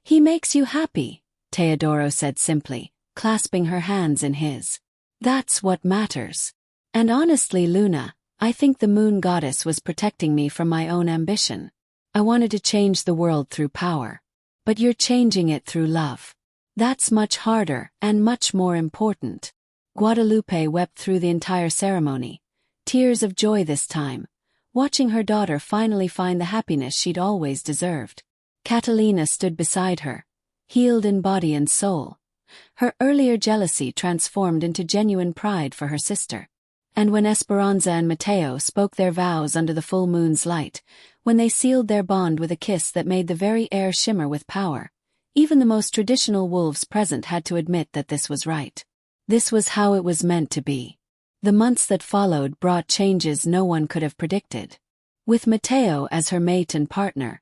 "He makes you happy," Teodoro said simply, clasping her hands in his. "That's what matters. And honestly, Luna, I think the moon goddess was protecting me from my own ambition. I wanted to change the world through power. But you're changing it through love. That's much harder and much more important." Guadalupe wept through the entire ceremony, tears of joy this time, watching her daughter finally find the happiness she'd always deserved. Catalina stood beside her, healed in body and soul, her earlier jealousy transformed into genuine pride for her sister. And when Esperanza and Mateo spoke their vows under the full moon's light, when they sealed their bond with a kiss that made the very air shimmer with power, even the most traditional wolves present had to admit that this was right. This was how it was meant to be. The months that followed brought changes no one could have predicted. With Mateo as her mate and partner,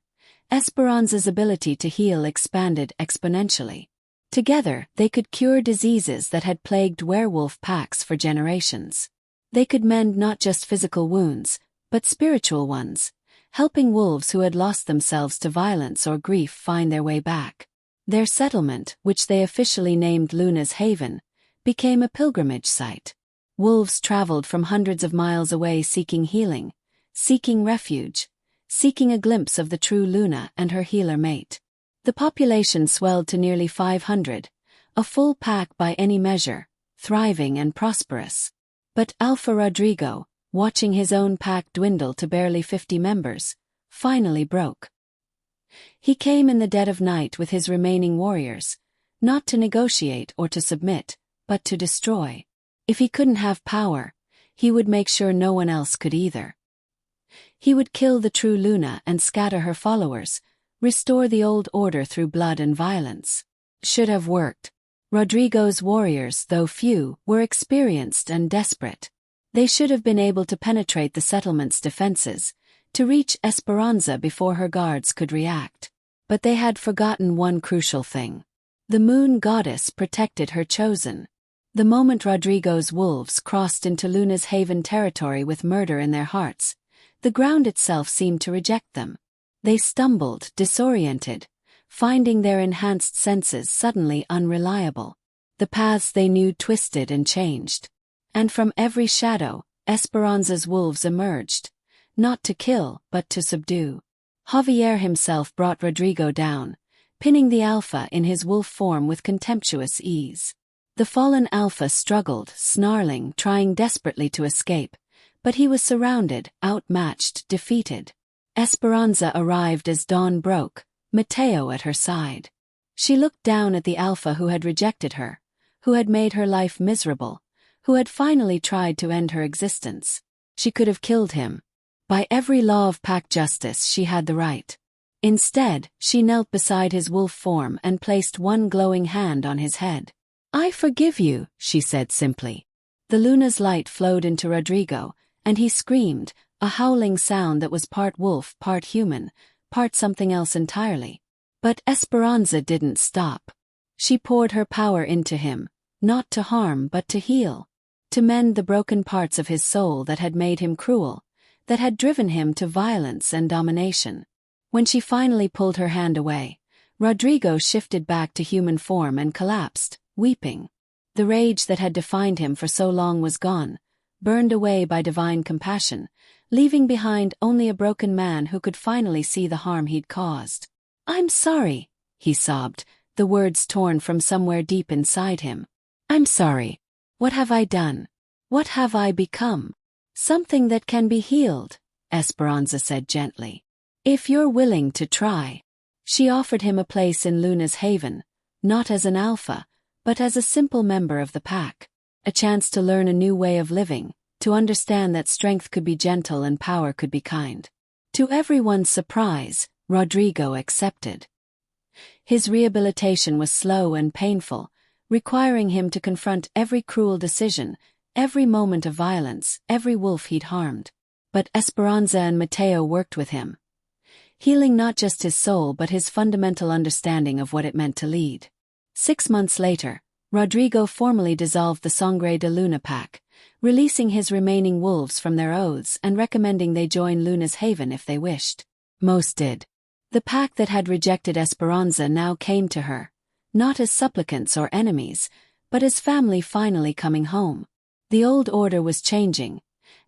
Esperanza's ability to heal expanded exponentially. Together, they could cure diseases that had plagued werewolf packs for generations. They could mend not just physical wounds, but spiritual ones, helping wolves who had lost themselves to violence or grief find their way back. Their settlement, which they officially named Luna's Haven, became a pilgrimage site. Wolves traveled from hundreds of miles away seeking healing, seeking refuge, seeking a glimpse of the true Luna and her healer mate. The population swelled to nearly 500, a full pack by any measure, thriving and prosperous. But Alpha Rodrigo, watching his own pack dwindle to barely 50 members, finally broke. He came in the dead of night with his remaining warriors, not to negotiate or to submit, but to destroy. If he couldn't have power, he would make sure no one else could either. He would kill the true Luna and scatter her followers, restore the old order through blood and violence. Should have worked. Rodrigo's warriors, though few, were experienced and desperate. They should have been able to penetrate the settlement's defenses, to reach Esperanza before her guards could react. But they had forgotten one crucial thing. The moon goddess protected her chosen. The moment Rodrigo's wolves crossed into Luna's Haven territory with murder in their hearts, the ground itself seemed to reject them. They stumbled, disoriented, finding their enhanced senses suddenly unreliable. The paths they knew twisted and changed. And from every shadow, Esperanza's wolves emerged, not to kill, but to subdue. Javier himself brought Rodrigo down, pinning the Alpha in his wolf form with contemptuous ease. The fallen Alpha struggled, snarling, trying desperately to escape, but he was surrounded, outmatched, defeated. Esperanza arrived as dawn broke, Mateo at her side. She looked down at the Alpha who had rejected her, who had made her life miserable, who had finally tried to end her existence. She could have killed him. By every law of pack justice she had the right. Instead, she knelt beside his wolf form and placed one glowing hand on his head. "I forgive you," she said simply. The Luna's light flowed into Rodrigo, and he screamed, a howling sound that was part wolf, part human, part something else entirely. But Esperanza didn't stop. She poured her power into him, not to harm but to heal, to mend the broken parts of his soul that had made him cruel, that had driven him to violence and domination. When she finally pulled her hand away, Rodrigo shifted back to human form and collapsed, weeping. The rage that had defined him for so long was gone, burned away by divine compassion, leaving behind only a broken man who could finally see the harm he'd caused. "I'm sorry," he sobbed, the words torn from somewhere deep inside him. "I'm sorry. What have I done? What have I become?" "Something that can be healed," Esperanza said gently. "If you're willing to try." She offered him a place in Luna's Haven, not as an alpha, but as a simple member of the pack. A chance to learn a new way of living, to understand that strength could be gentle and power could be kind. To everyone's surprise, Rodrigo accepted. His rehabilitation was slow and painful, requiring him to confront every cruel decision, every moment of violence, every wolf he'd harmed. But Esperanza and Mateo worked with him, healing not just his soul but his fundamental understanding of what it meant to lead. 6 months later, Rodrigo formally dissolved the Sangre de Luna pack, releasing his remaining wolves from their oaths and recommending they join Luna's Haven if they wished. Most did. The pack that had rejected Esperanza now came to her, not as supplicants or enemies, but as family finally coming home. The old order was changing,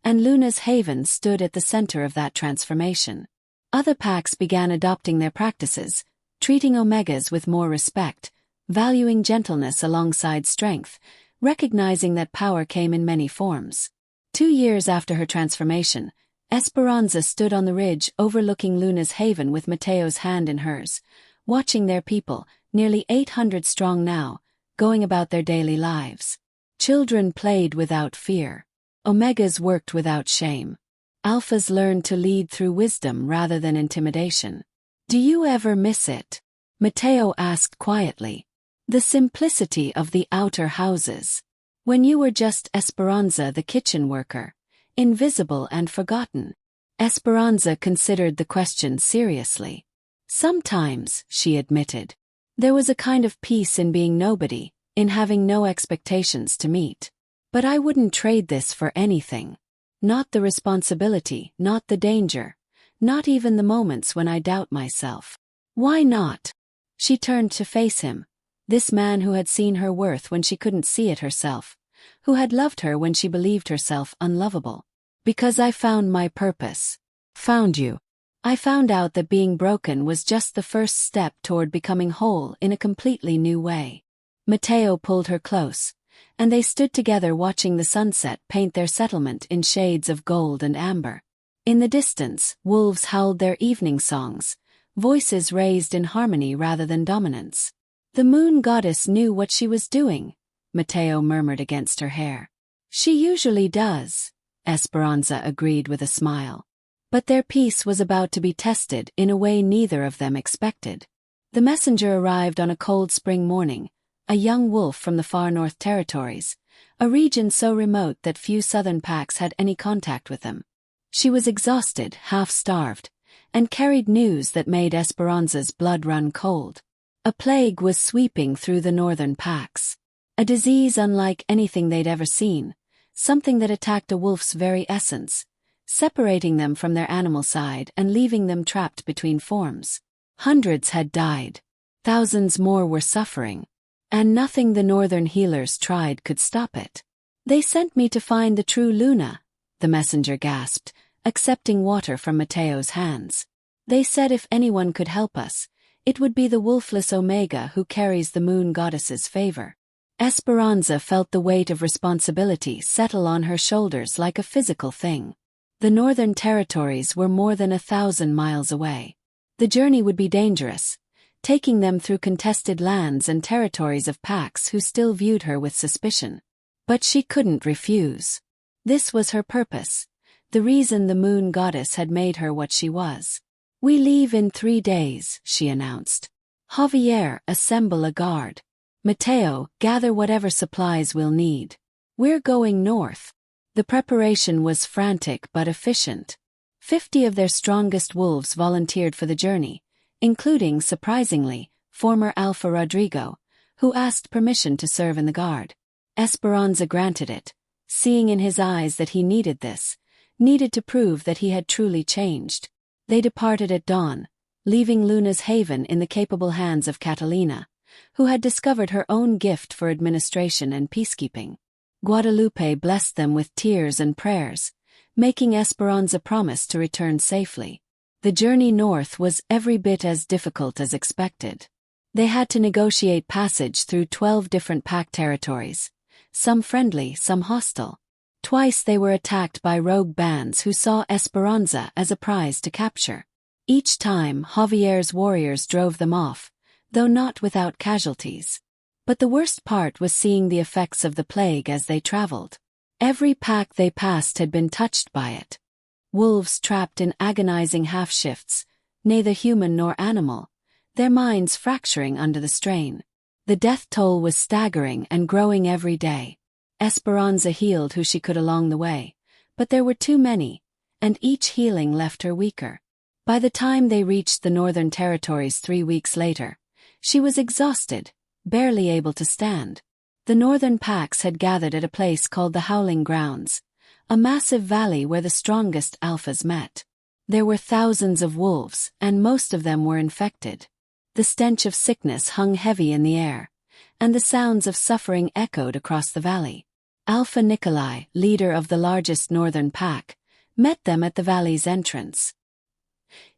and Luna's Haven stood at the center of that transformation. Other packs began adopting their practices, treating Omegas with more respect, valuing gentleness alongside strength, recognizing that power came in many forms. 2 years after her transformation, Esperanza stood on the ridge overlooking Luna's Haven with Mateo's hand in hers, watching their people, nearly 800 strong now, going about their daily lives. Children played without fear. Omegas worked without shame. Alphas learned to lead through wisdom rather than intimidation. "Do you ever miss it?" Mateo asked quietly. "The simplicity of the outer houses. When you were just Esperanza the kitchen worker, invisible and forgotten." Esperanza considered the question seriously. "Sometimes," she admitted. "There was a kind of peace in being nobody, in having no expectations to meet. But I wouldn't trade this for anything. Not the responsibility, not the danger, not even the moments when I doubt myself." "Why not?" She turned to face him, this man who had seen her worth when she couldn't see it herself, who had loved her when she believed herself unlovable. Because I found my purpose. Found you. I found out that being broken was just the first step toward becoming whole in a completely new way. Matteo pulled her close, and they stood together watching the sunset paint their settlement in shades of gold and amber. In the distance, wolves howled their evening songs, voices raised in harmony rather than dominance. The moon goddess knew what she was doing, Matteo murmured against her hair. She usually does, Esperanza agreed with a smile. But their peace was about to be tested in a way neither of them expected. The messenger arrived on a cold spring morning, a young wolf from the far north territories, a region so remote that few southern packs had any contact with them. She was exhausted, half-starved, and carried news that made Esperanza's blood run cold. A plague was sweeping through the northern packs. A disease unlike anything they'd ever seen, something that attacked a wolf's very essence, separating them from their animal side and leaving them trapped between forms. Hundreds had died. Thousands more were suffering. And nothing the northern healers tried could stop it. They sent me to find the true Luna, the messenger gasped, accepting water from Matteo's hands. They said if anyone could help us, it would be the wolfless Omega who carries the moon goddess's favor. Esperanza felt the weight of responsibility settle on her shoulders like a physical thing. The northern territories were more than 1,000 miles away. The journey would be dangerous, taking them through contested lands and territories of packs who still viewed her with suspicion. But she couldn't refuse. This was her purpose, the reason the moon goddess had made her what she was. We leave in 3 days, she announced. Javier, assemble a guard. Matteo, gather whatever supplies we'll need. We're going north. The preparation was frantic but efficient. 50 of their strongest wolves volunteered for the journey, including, surprisingly, former Alpha Rodrigo, who asked permission to serve in the guard. Esperanza granted it, seeing in his eyes that he needed this, needed to prove that he had truly changed. They departed at dawn, leaving Luna's haven in the capable hands of Catalina, who had discovered her own gift for administration and peacekeeping. Guadalupe blessed them with tears and prayers, making Esperanza promise to return safely. The journey north was every bit as difficult as expected. They had to negotiate passage through 12 different pack territories, some friendly, some hostile. Twice they were attacked by rogue bands who saw Esperanza as a prize to capture. Each time, Javier's warriors drove them off, though not without casualties. But the worst part was seeing the effects of the plague as they traveled. Every pack they passed had been touched by it. Wolves trapped in agonizing half-shifts, neither human nor animal, their minds fracturing under the strain. The death toll was staggering and growing every day. Esperanza healed who she could along the way, but there were too many, and each healing left her weaker. By the time they reached the Northern Territories 3 weeks later, she was exhausted, barely able to stand. The northern packs had gathered at a place called the Howling Grounds, a massive valley where the strongest alphas met. There were thousands of wolves, and most of them were infected. The stench of sickness hung heavy in the air, and the sounds of suffering echoed across the valley. Alpha Nikolai, leader of the largest northern pack, met them at the valley's entrance.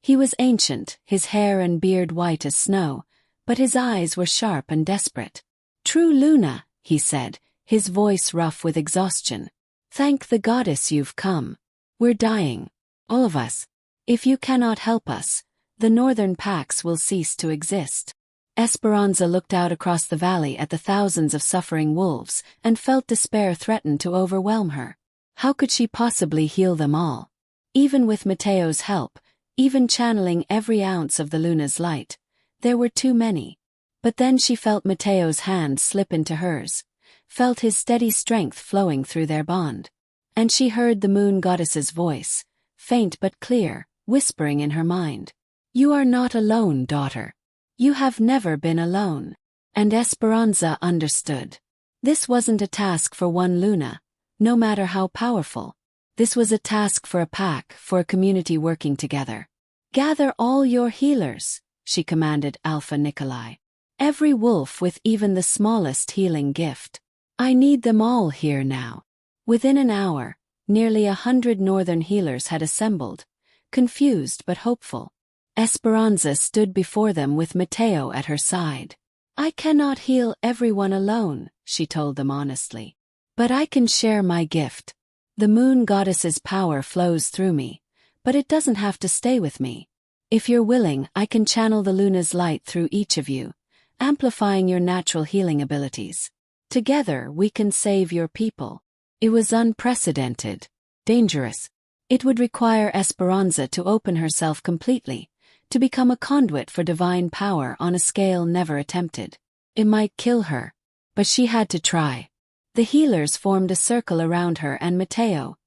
He was ancient, his hair and beard white as snow, but his eyes were sharp and desperate. "True Luna," he said, his voice rough with exhaustion. "Thank the goddess you've come. We're dying. All of us. If you cannot help us, the northern packs will cease to exist." Esperanza looked out across the valley at the thousands of suffering wolves and felt despair threaten to overwhelm her. How could she possibly heal them all? Even with Matteo's help, even channeling every ounce of the Luna's light, there were too many. But then she felt Matteo's hand slip into hers, felt his steady strength flowing through their bond. And she heard the moon goddess's voice, faint but clear, whispering in her mind. "You are not alone, daughter. You have never been alone." And Esperanza understood. This wasn't a task for one Luna, no matter how powerful. This was a task for a pack, for a community working together. "Gather all your healers," she commanded Alpha Nikolai. Every wolf with even the smallest healing gift. I need them all here now. Within an hour, nearly 100 northern healers had assembled, confused but hopeful. Esperanza stood before them with Mateo at her side. I cannot heal everyone alone, she told them honestly. But I can share my gift. The moon goddess's power flows through me, but it doesn't have to stay with me. If you're willing, I can channel the Luna's light through each of you, amplifying your natural healing abilities. Together, we can save your people. It was unprecedented, dangerous. It would require Esperanza to open herself completely, to become a conduit for divine power on a scale never attempted. It might kill her, but she had to try. The healers formed a circle around her and Mateo,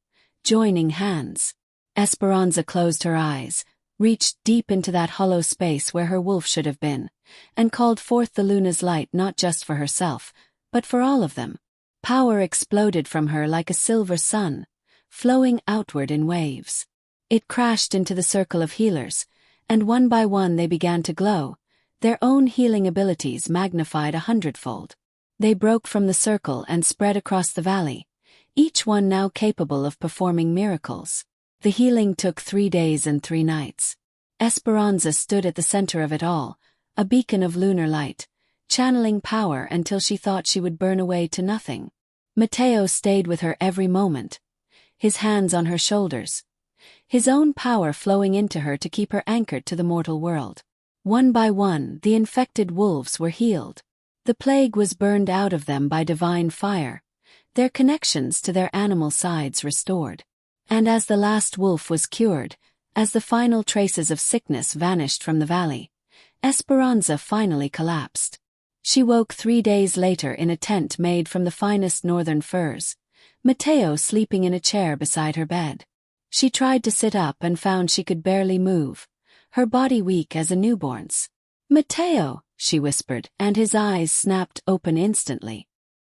joining hands. Esperanza closed her eyes, reached deep into that hollow space where her wolf should have been, and called forth the Luna's light not just for herself, but for all of them. Power exploded from her like a silver sun, flowing outward in waves. It crashed into the circle of healers, and one by one they began to glow, their own healing abilities magnified 100-fold. They broke from the circle and spread across the valley, each one now capable of performing miracles. The healing took 3 days and 3 nights. Esperanza stood at the center of it all, a beacon of lunar light, channeling power until she thought she would burn away to nothing. Mateo stayed with her every moment, his hands on her shoulders, his own power flowing into her to keep her anchored to the mortal world. One by one, the infected wolves were healed. The plague was burned out of them by divine fire, their connections to their animal sides restored. And as the last wolf was cured, as the final traces of sickness vanished from the valley, Esperanza finally collapsed. She woke 3 days later in a tent made from the finest northern furs, Mateo sleeping in a chair beside her bed. She tried to sit up and found she could barely move, her body weak as a newborn's. Mateo, she whispered, and his eyes snapped open instantly.